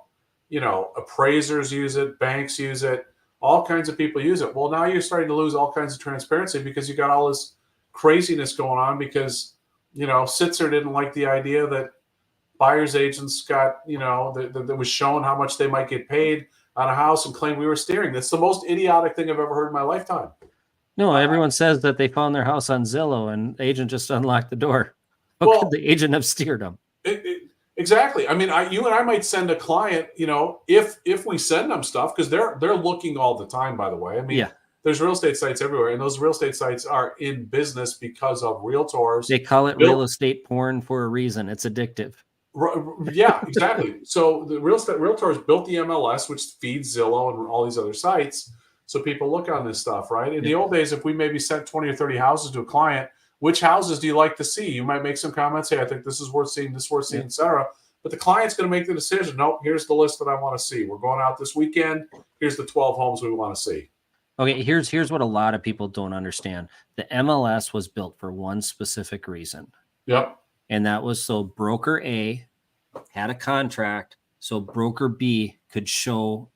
Appraisers use it, banks use it, all kinds of people use it. Well, now you're starting to lose all kinds of transparency because you got all this craziness going on because, Sitzer didn't like the idea that buyer's agents got, that was shown how much they might get paid on a house and claimed we were steering. That's the most idiotic thing I've ever heard in my lifetime. No, everyone says that they found their house on Zillow and the agent just unlocked the door. How could the agent have steered them? Exactly. I mean, you and I might send a client, if we send them stuff, because they're looking all the time, by the way. I mean, there's real estate sites everywhere, and those real estate sites are in business because of realtors. They call it real estate porn for a reason. It's addictive. Yeah, exactly. So the realtors built the MLS, which feeds Zillow and all these other sites, so people look on this stuff, right? In the old days, if we maybe sent 20 or 30 houses to a client, which houses do you like to see? You might make some comments. Hey, I think this is worth seeing, etc. But the client's going to make the decision. Nope, here's the list that I want to see. We're going out this weekend. Here's the 12 homes we want to see. Okay, here's what a lot of people don't understand. The MLS was built for one specific reason. Yep. And that was so broker A had a contract, so broker B could show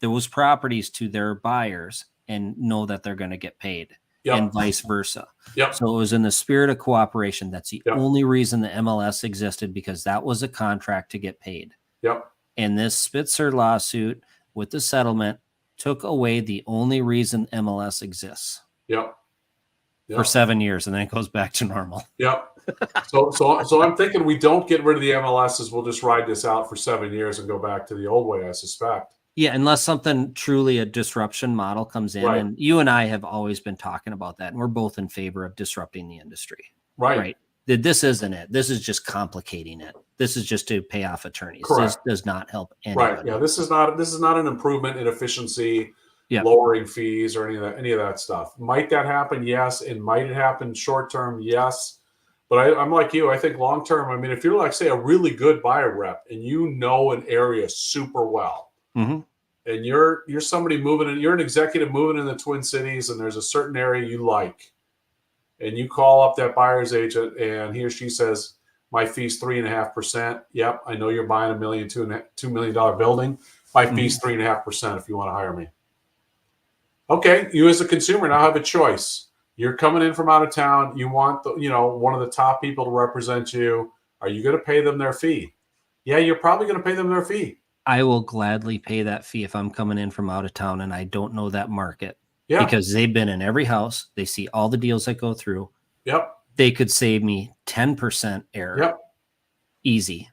those properties to their buyers and know that they're going to get paid, and vice versa. Yep. So it was in the spirit of cooperation. That's the only reason the MLS existed, because that was a contract to get paid. Yep. And this Spitzer lawsuit with the settlement took away the only reason MLS exists. Yep. For 7 years, and then it goes back to normal. Yep. So I'm thinking we don't get rid of the MLSs. We'll just ride this out for 7 years and go back to the old way, I suspect. Yeah, unless something truly a disruption model comes in. Right. And you and I have always been talking about that. And we're both in favor of disrupting the industry. Right. This isn't it. This is just complicating it. This is just to pay off attorneys. Correct. This does not help anybody. Right. Yeah. This is not an improvement in efficiency, Yep. lowering fees, or any of that stuff. Might that happen? Yes. And might it happen short term? Yes. But I'm like you. I think long term. I mean, if you're like, say, a really good buyer rep and you know an area super well, Mm-hmm. and you're somebody moving in, you're an executive moving in the Twin Cities, and there's a certain area you like, and you call up that buyer's agent, and he or she says, my fee's 3.5%. Yep, I know you're buying $2 million building. My fee's 3.5% if you want to hire me. Okay, you as a consumer now have a choice. You're coming in from out of town. You want one of the top people to represent you. Are you going to pay them their fee? Yeah, you're probably going to pay them their fee. I will gladly pay that fee if I'm coming in from out of town and I don't know that market. Yeah. Because they've been in every house. They see all the deals that go through. Yep. They could save me 10% error. Yep. Easy.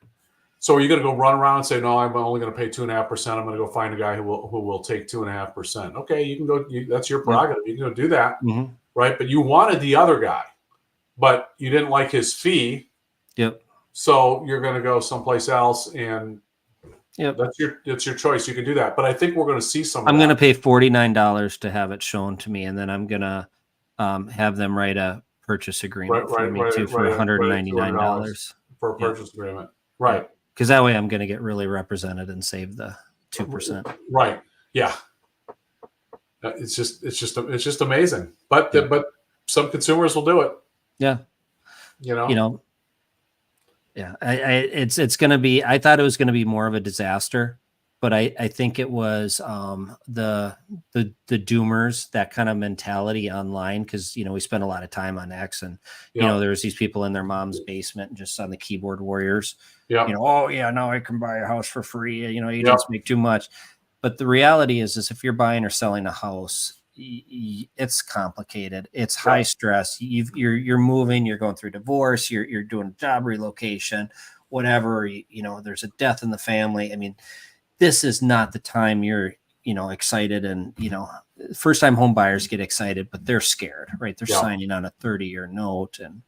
So are you going to go run around and say, no, I'm only going to pay 2.5%. I'm going to go find a guy who will take 2.5%. Okay, you can go. That's your prerogative. You can go do that, right? But you wanted the other guy, but you didn't like his fee. Yep. So you're going to go someplace else, and that's your choice. You can do that. But I think we're going to see some. I'm going to pay $49 to have it shown to me, and then I'm going to have them write a purchase agreement for me too for $199 for a purchase agreement, right? Because that way I'm going to get really represented and save the 2%. Right. Yeah. It's just amazing. But but some consumers will do it. Yeah. Yeah. It's going to be. I thought it was going to be more of a disaster, but I think it was the doomers, that kind of mentality online, because we spend a lot of time on X, and there's these people in their mom's basement just on the keyboard warriors. Yeah. Oh yeah, now I can buy a house for free. Agents make too much. But the reality is if you're buying or selling a house, it's complicated. It's high stress. You're moving. You're going through divorce. You're doing job relocation, whatever. There's a death in the family. I mean, this is not the time you're excited, and first time home buyers get excited, but they're scared, right? They're signing on a 30-year note, and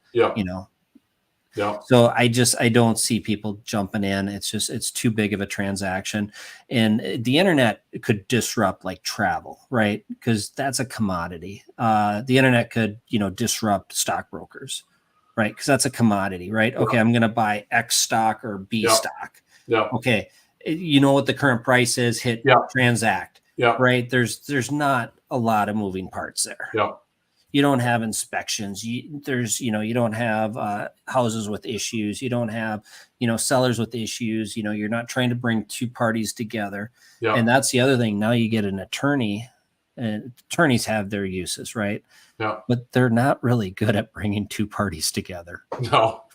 so I don't see people jumping in. It's too big of a transaction, and the internet could disrupt like travel, right? Because that's a commodity. The internet could disrupt stockbrokers, right? Because that's a commodity, right? Okay, I'm going to buy X stock or B stock. Yeah. Okay, you know what the current price is. Hit transact. Yeah. Right. There's not a lot of moving parts there. Yeah. You don't have inspections. You don't have houses with issues. You don't have, sellers with issues. You're not trying to bring two parties together. Yeah. And that's the other thing. Now you get an attorney, and attorneys have their uses, right? Yeah. But they're not really good at bringing two parties together. No.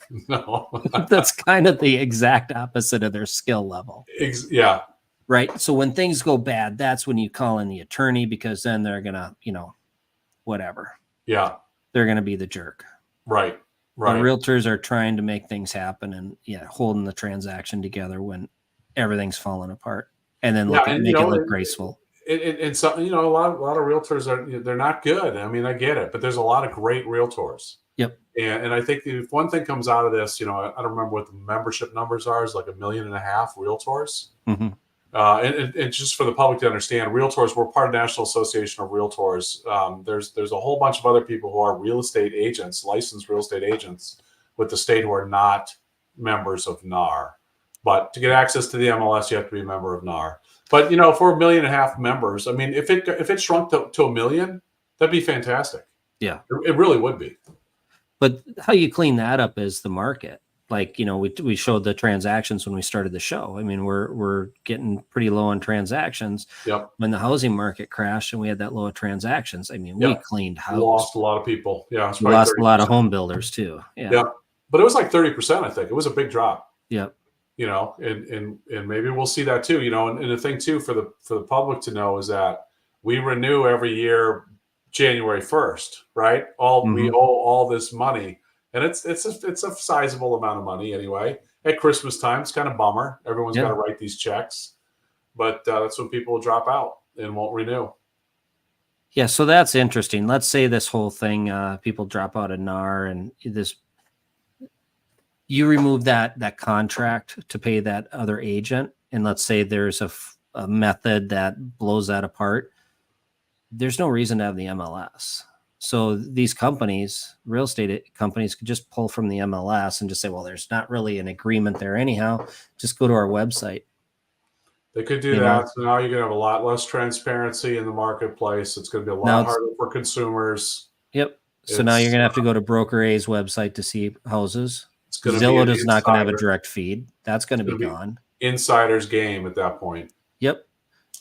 That's kind of the exact opposite of their skill level. Yeah. Right. So when things go bad, that's when you call in the attorney, because then they're going to, whatever. Yeah. They're going to be the jerk. Right. But realtors are trying to make things happen and holding the transaction together when everything's falling apart, and then make it look graceful. And so, a lot of realtors they're not good. I mean, I get it, but there's a lot of great realtors. Yep. And I think if one thing comes out of this, I don't remember what the membership numbers are, is like 1.5 million realtors. Mm-hmm. And just for the public to understand, realtors, we're part of the National Association of Realtors. There's a whole bunch of other people who are real estate agents, licensed real estate agents with the state who are not members of NAR. But to get access to the MLS, you have to be a member of NAR. But if we're 1.5 million members, I mean, if it shrunk to 1 million, that'd be fantastic. Yeah, it really would be. But how you clean that up is the market. Like, we showed the transactions when we started the show. I mean, we're getting pretty low on transactions. Yep. When the housing market crashed and we had that low of transactions, I mean, we cleaned house. Lost a lot of people. Yeah. We lost 30%. A lot of home builders too. Yeah. But it was like 30%, I think. It was a big drop. Yep. And maybe we'll see that too, and the thing too for the public to know is that we renew every year January 1st, right? We owe all this money. And it's a sizable amount of money anyway. At Christmas time, it's kind of bummer. Everyone's got to write these checks, but that's when people will drop out and won't renew. Yeah, so that's interesting. Let's say this whole thing, people drop out of NAR, and you remove that contract to pay that other agent, and let's say there's a method that blows that apart. There's no reason to have the MLS. So these companies, real estate companies, could just pull from the MLS and just say, well, there's not really an agreement there anyhow. Just go to our website. They could do that. So now you're going to have a lot less transparency in the marketplace. It's going to be a lot harder for consumers. Yep. So now you're going to have to go to Broker A's website to see houses. Zillow is not going to have a direct feed. That's going to be gone. Insider's game at that point. Yep.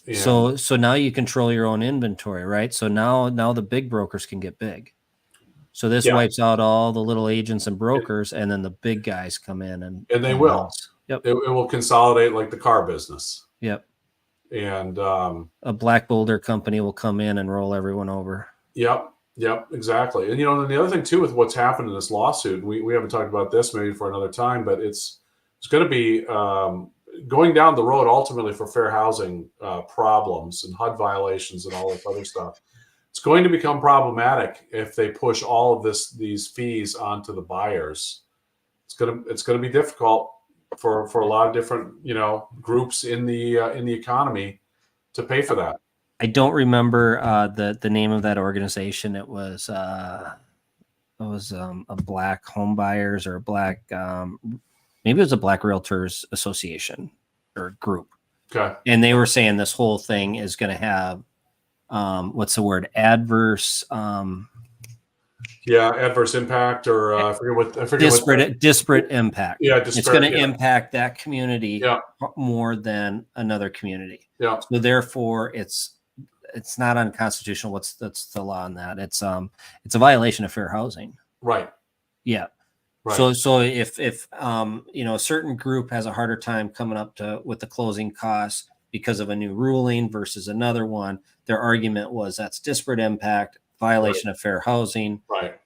Yeah. So now you control your own inventory, right? So now the big brokers can get big. So this wipes out all the little agents and brokers, and then the big guys come in and they will. Yep. It will consolidate like the car business. Yep. And a Black Boulder company will come in and roll everyone over. Yep, exactly. And and the other thing too with what's happened in this lawsuit, we haven't talked about this maybe for another time, but it's going to be going down the road ultimately for fair housing problems and HUD violations and all this other stuff. It's going to become problematic if they push all of these fees onto the buyers. It's gonna be difficult for a lot of different groups in the economy to pay for that. I don't remember the name of that organization. It was a Black Home Buyers or a Black maybe it was a Black Realtors Association or group. Okay. And they were saying this whole thing is going to have what's the word? Adverse. Adverse impact, or I forget disparate impact. Yeah, it's going to impact that community more than another community. Yeah. So therefore, it's not unconstitutional. That's the law on that? It's a violation of fair housing. Right. Yeah. Right. So if a certain group has a harder time coming up with the closing costs because of a new ruling versus another one, their argument was that's disparate impact, violation of fair housing. Right.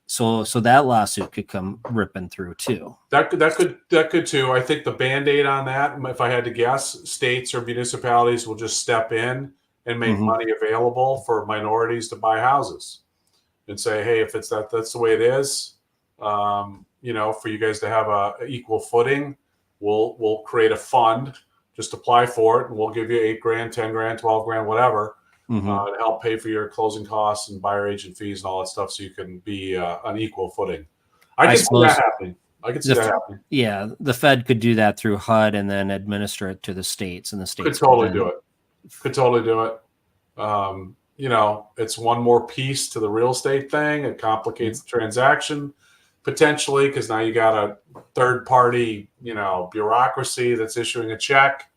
So that lawsuit could come ripping through too. That could too. I think the Band-Aid on that, if I had to guess, states or municipalities will just step in and make money available for minorities to buy houses and say, hey, if that's the way it is, for you guys to have a equal footing, we'll create a fund, just apply for it, and we'll give you $8,000, $10,000, $12,000, whatever, to help pay for your closing costs and buyer agent fees and all that stuff, so you can be on equal footing. I can see that happening. Yeah, the Fed could do that through HUD and then administer it to the states, and the states could totally do it. It's one more piece to the real estate thing. It complicates the transaction potentially, because now you got a third party, bureaucracy that's issuing a check.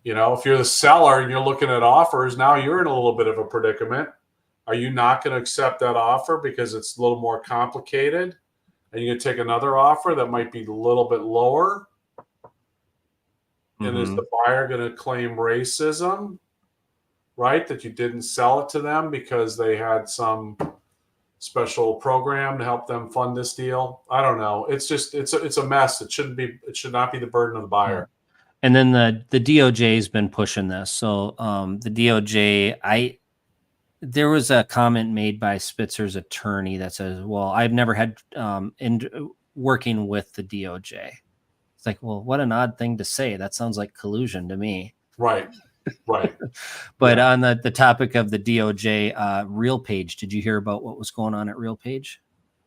If you're the seller and you're looking at offers, now you're in a little bit of a predicament. Are you not going to accept that offer because it's a little more complicated? And you're going to take another offer that might be a little bit lower? And is the buyer going to claim racism, right? That you didn't sell it to them because they had some special program to help them fund this deal? I don't know. It's a mess. It should not be the burden of the buyer. And then the DOJ has been pushing this. So the DOJ, there was a comment made by Spitzer's attorney that says, well, I've never had working with the DOJ. It's like, well, what an odd thing to say. That sounds like collusion to me. Right. But Yeah. on the topic of the DOJ, RealPage, did you hear about what was going on at RealPage?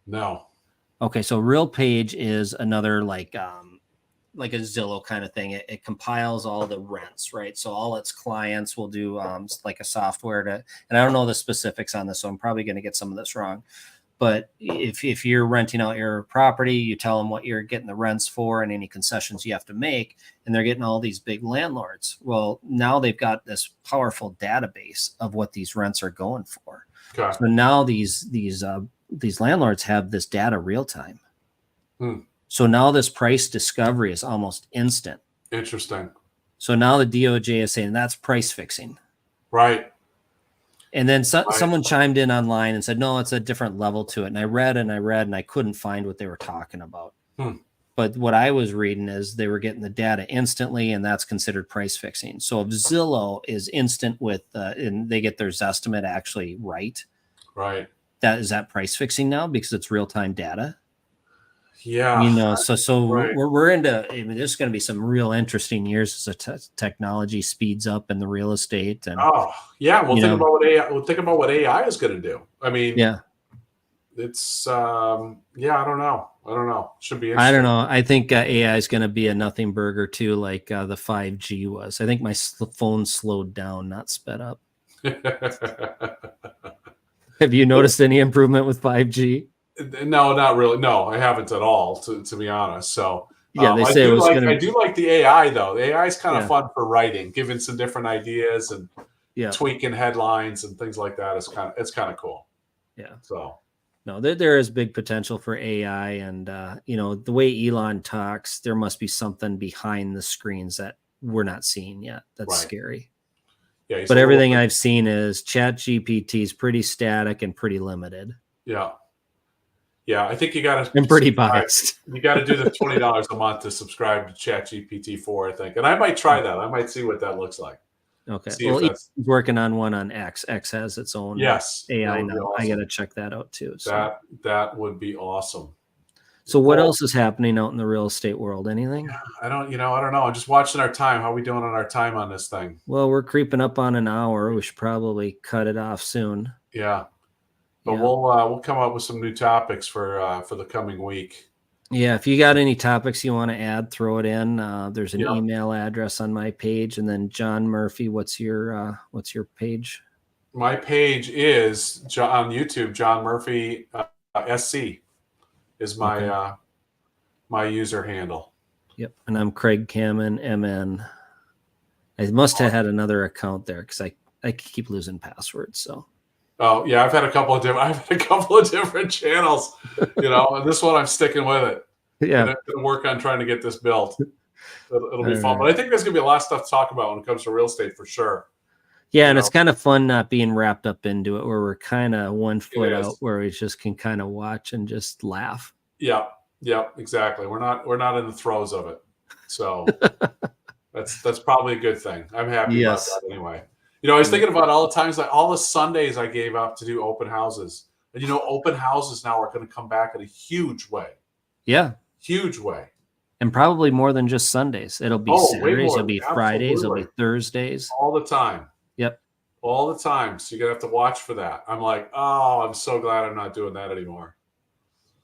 No. Okay, so RealPage is another like a Zillow kind of thing. It compiles all the rents, right? So all its clients will do like a software to, and I don't know the specifics on this, so I'm probably going to get some of this wrong. But if you're renting out your property, you tell them what you're getting the rents for and any concessions you have to make, and they're getting all these big landlords. Well, now they've got this powerful database of what these rents are going for. Okay. So now these landlords have this data real time. So now this price discovery is almost instant. Interesting. So now the DOJ is saying that's price fixing. Right. And then someone chimed in online and said, no, it's a different level to it. And I read and I couldn't find what they were talking about. But what I was reading is they were getting the data instantly, and that's considered price fixing. So if Zillow is instant with, and they get their Zestimate actually right. Right. Is that price fixing now because it's real time data? Yeah. You know, so Right. we're into, I mean, there's going to be some real interesting years as technology speeds up in the real estate. And Well, think about what AI. Well, think about what AI is going to do. I mean, it's I don't know. Should be interesting. I don't know. I think AI is going to be a nothing burger too, like the 5G was. I think my phone slowed down, not sped up. Have you noticed any improvement with 5G? No, not really. No, I haven't at all, to be honest. So yeah, they say I do like the AI though. The AI is kind of fun for writing, giving some different ideas and tweaking headlines and things like that. It's kind of cool. Yeah. So no, there is big potential for AI, and the way Elon talks, there must be something behind the screens that we're not seeing yet. That's scary. Yeah, but everything I've seen is ChatGPT is pretty static and pretty limited. Yeah. Yeah, I think you got to. I'm pretty biased. You got to do the $20 a month to subscribe to ChatGPT 4, I think, and I might try that. I might see what that looks like. Okay. Well, he's working on one on X. X has its own AI now. Awesome. I got to check that out too. So. That would be awesome. So what else is happening out in the real estate world? Anything? I don't know. I'm just watching our time. How are we doing on our time on this thing? Well, we're creeping up on an hour. We should probably cut it off soon. Yeah. But we'll come up with some new topics for the coming week. Yeah, if you got any topics you want to add, throw it in. There's an email address on my page, and then John Murphy. What's your page? My page is on YouTube. John Murphy SC is my my user handle. Yep, and I'm Craig Kamen MN. I must have had another account there because I keep losing passwords. So. Oh yeah, I've had a couple of different channels, and this one I'm sticking with it. Yeah, I'm gonna work on trying to get this built. It'll be fun, but I think there's gonna be a lot of stuff to talk about when it comes to real estate for sure. Yeah, and it's kind of fun not being wrapped up into it, where we're kind of one foot out, where we just can kind of watch and just laugh. Yeah, exactly. We're not in the throes of it, so that's probably a good thing. I'm happy about that anyway. I was thinking about all the times, like all the Sundays I gave up to do open houses. And, open houses now are going to come back in a huge way. Yeah. Huge way. And probably more than just Sundays. It'll be Saturdays, it'll be Fridays, it'll be Thursdays. All the time. Yep. All the time. So you're going to have to watch for that. I'm like, I'm so glad I'm not doing that anymore.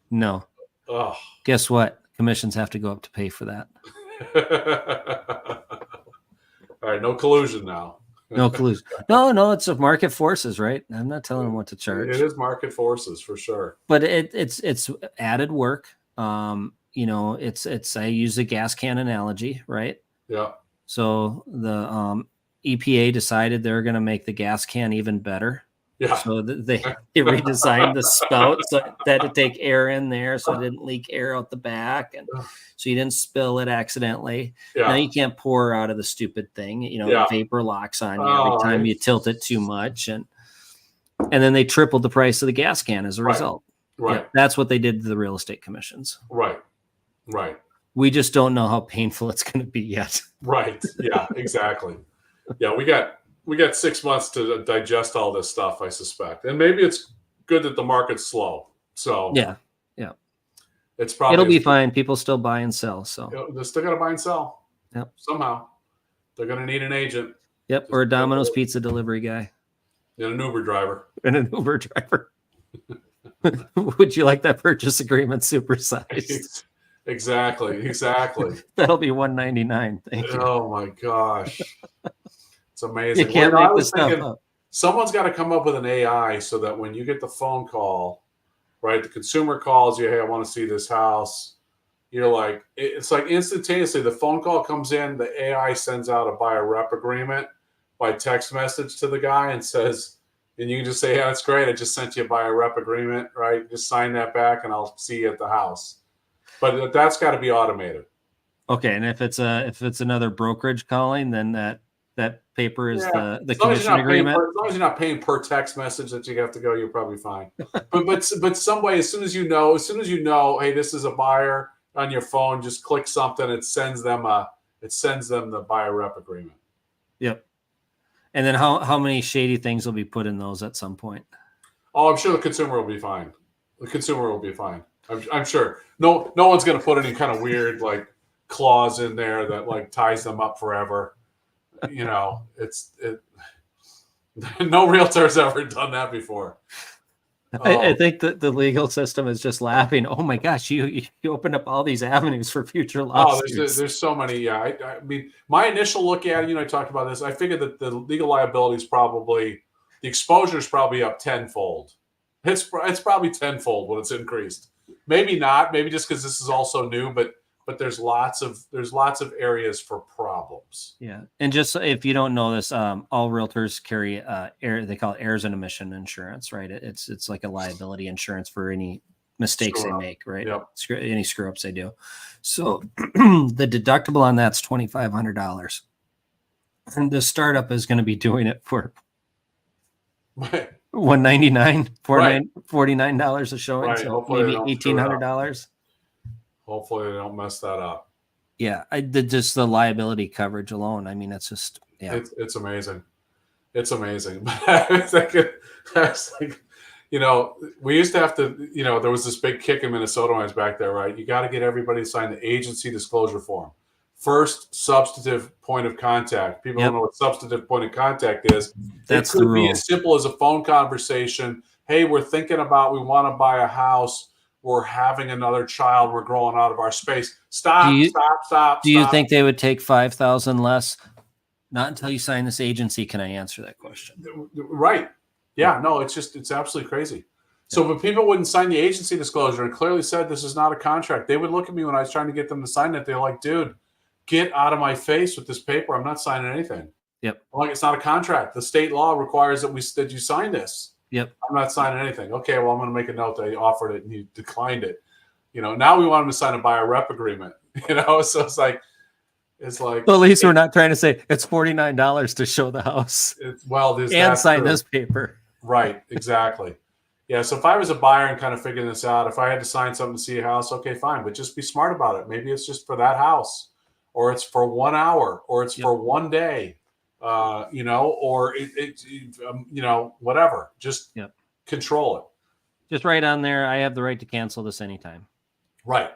No. Oh. Guess what? Commissions have to go up to pay for that. All right. No collusion now. No collusion. No, it's market forces, right? I'm not telling them what to charge. It is market forces for sure. But it's added work. It's I use a gas can analogy, right? Yeah. So the EPA decided they're going to make the gas can even better. Yeah. So they redesigned the spout so that it take air in there, so it didn't leak air out the back, and so you didn't spill it accidentally. Yeah. Now you can't pour out of the stupid thing. The vapor locks on you every time you tilt it too much, and then they tripled the price of the gas can as a result. Right. Yeah, that's what they did to the real estate commissions. Right. We just don't know how painful it's going to be yet. Right. Yeah. Exactly. Yeah, we got 6 months to digest all this stuff, I suspect. And maybe it's good that the market's slow. So yeah. It's probably It'll be fine. People still buy and sell. So They're still got to buy and sell. Yep. Somehow they're going to need an agent. Yep. Or a Domino's pizza delivery guy. And an Uber driver. And an Uber driver. Would you like that purchase agreement supersized? Exactly. That'll be $199. Thank you. Oh my gosh. It's amazing. You can't make this stuff up. Someone's got to come up with an AI so that when you get the phone call, right, the consumer calls you, hey, I want to see this house. You're like, it's like instantaneously the phone call comes in, the AI sends out a buyer rep agreement by text message to the guy and says, and you can just say, yeah, that's great. I just sent you a buyer rep agreement, right? Just sign that back and I'll see you at the house. But that's got to be automated. Okay, and if it's another brokerage calling, then that paper is the commission agreement. As long as you're not paying per text message that you have to go, you're probably fine. but some way, as soon as you know, hey, this is a buyer on your phone, just click something. It sends them the buyer rep agreement. Yep. And then how many shady things will be put in those at some point? Oh, I'm sure the consumer will be fine. I'm sure. No one's going to put any kind of weird like clause in there that like ties them up forever. You know, no realtor's ever done that before. I think that the legal system is just laughing. Oh my gosh, you opened up all these avenues for future lawsuits. Oh, there's so many. Yeah, I mean, my initial look at it, I talked about this. I figured that the legal liability is the exposure is probably up tenfold. It's probably tenfold when it's increased. Maybe not. Maybe just because this is also new, but there's lots of areas for problems. Yeah, and just if you don't know this, all realtors carry they call it errors and omission insurance, right? It's like a liability insurance for any mistakes they make, right? Yep. Any screw ups they do. So the deductible on that's $2,500, and the startup is going to be doing it for $199, $49 a showing, right. so maybe $1,800. Hopefully they don't mess that up. Yeah, just the liability coverage alone. I mean, it's just it's amazing. It's amazing. But I was like, we used to have to, there was this big kick in Minnesota when I was back there, right? You got to get everybody to sign the agency disclosure form. First substantive point of contact. People don't know what substantive point of contact is. That's it could the rule. be as simple as a phone conversation. Hey, we want to buy a house. We're having another child. We're growing out of our space. Stop. Do you think they would take 5,000 less? Not until you sign this agency can I answer that question. Right. Yeah, no, it's absolutely crazy. So if people wouldn't sign the agency disclosure and clearly said this is not a contract, they would look at me when I was trying to get them to sign it. They're like, dude, get out of my face with this paper. I'm not signing anything. Yep. I'm like, it's not a contract. The state law requires that you sign this. Yep. I'm not signing anything. Okay, well, I'm going to make a note that you offered it and you declined it. Now we want him to sign a buyer rep agreement. So it's like. Well, at least we're not trying to say it's $49 to show the house. And sign this paper. Right. Exactly. Yeah. So if I was a buyer and kind of figuring this out, if I had to sign something to see a house, okay, fine, but just be smart about it. Maybe it's just for that house, or it's for 1 hour, or it's for 1 day. Or whatever. Just control it. Just write on there, I have the right to cancel this anytime. Right.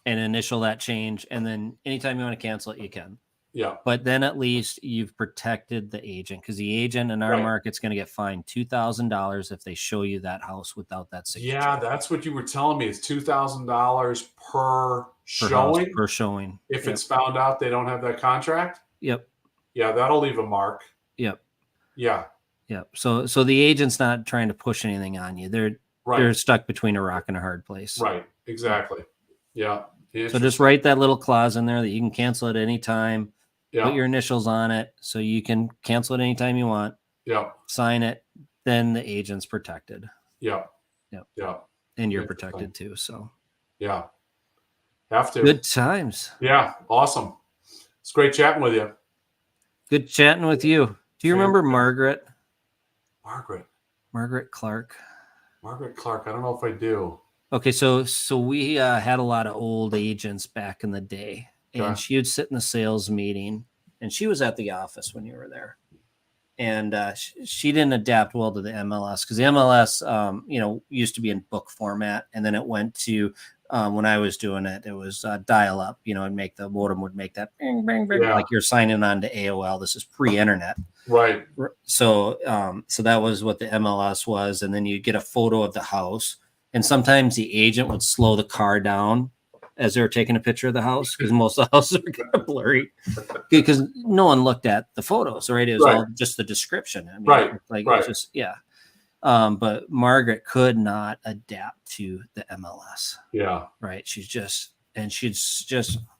And initial that change. And then anytime you want to cancel it, you can. Yeah. But then at least you've protected the agent, because the agent in our market's going to get fined $2,000 if they show you that house without that signature. Yeah, that's what you were telling me. It's $2,000 per showing. House, per showing. If it's found out they don't have that contract. Yep. Yeah, that'll leave a mark. Yep. Yeah. Yep. So the agent's not trying to push anything on you. They're stuck between a rock and a hard place. Right. Exactly. Yeah. So just write that little clause in there that you can cancel at any time. Yeah. Put your initials on it so you can cancel it anytime you want. Yeah. Sign it. Then the agent's protected. Yeah. Yep. Yeah. And you're protected too. So yeah. Have to. Good times. Yeah. Awesome. It's great chatting with you. Good chatting with you. Do you remember Margaret? Margaret Clark. Margaret Clark. I don't know if I do. Okay, so we had a lot of old agents back in the day, and she would sit in the sales meeting, and she was at the office when you were there, and she didn't adapt well to the MLS, because the MLS, used to be in book format, and then it went to When I was doing it, it was dial up, and make the modem would make that bing, bing, bing, Yeah. like you're signing on to AOL. This is pre-internet. Right. So that was what the MLS was. And then you get a photo of the house. And sometimes the agent would slow the car down as they were taking a picture of the house, because most of the houses are kind of blurry because no one looked at the photos, right? It was all just the description. I mean, Right. Like Right. it was just, yeah. But Margaret could not adapt to the MLS. Yeah. Right. She'd just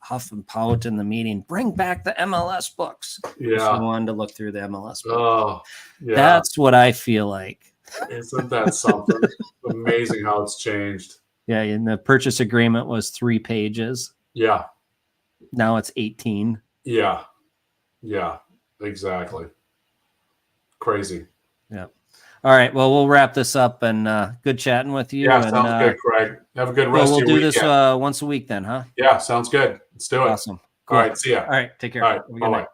huff and pout in the meeting, bring back the MLS books. She Yeah. wanted to look through the MLS books. Oh, yeah. That's what I feel like. Isn't that something? Amazing how it's changed. Yeah. And the purchase agreement was 3 pages. Yeah. Now it's 18. Yeah. Yeah. Exactly. Crazy. Yeah. All right. Well, we'll wrap this up, and good chatting with you. Yeah. And, Sounds good, Craig. Have a good Well, rest we'll of your do weekend. this once a week then, huh? Yeah. Sounds good. Let's do it. Awesome. All right. See ya. All right. Take care. All right. Have a good Bye-bye. night.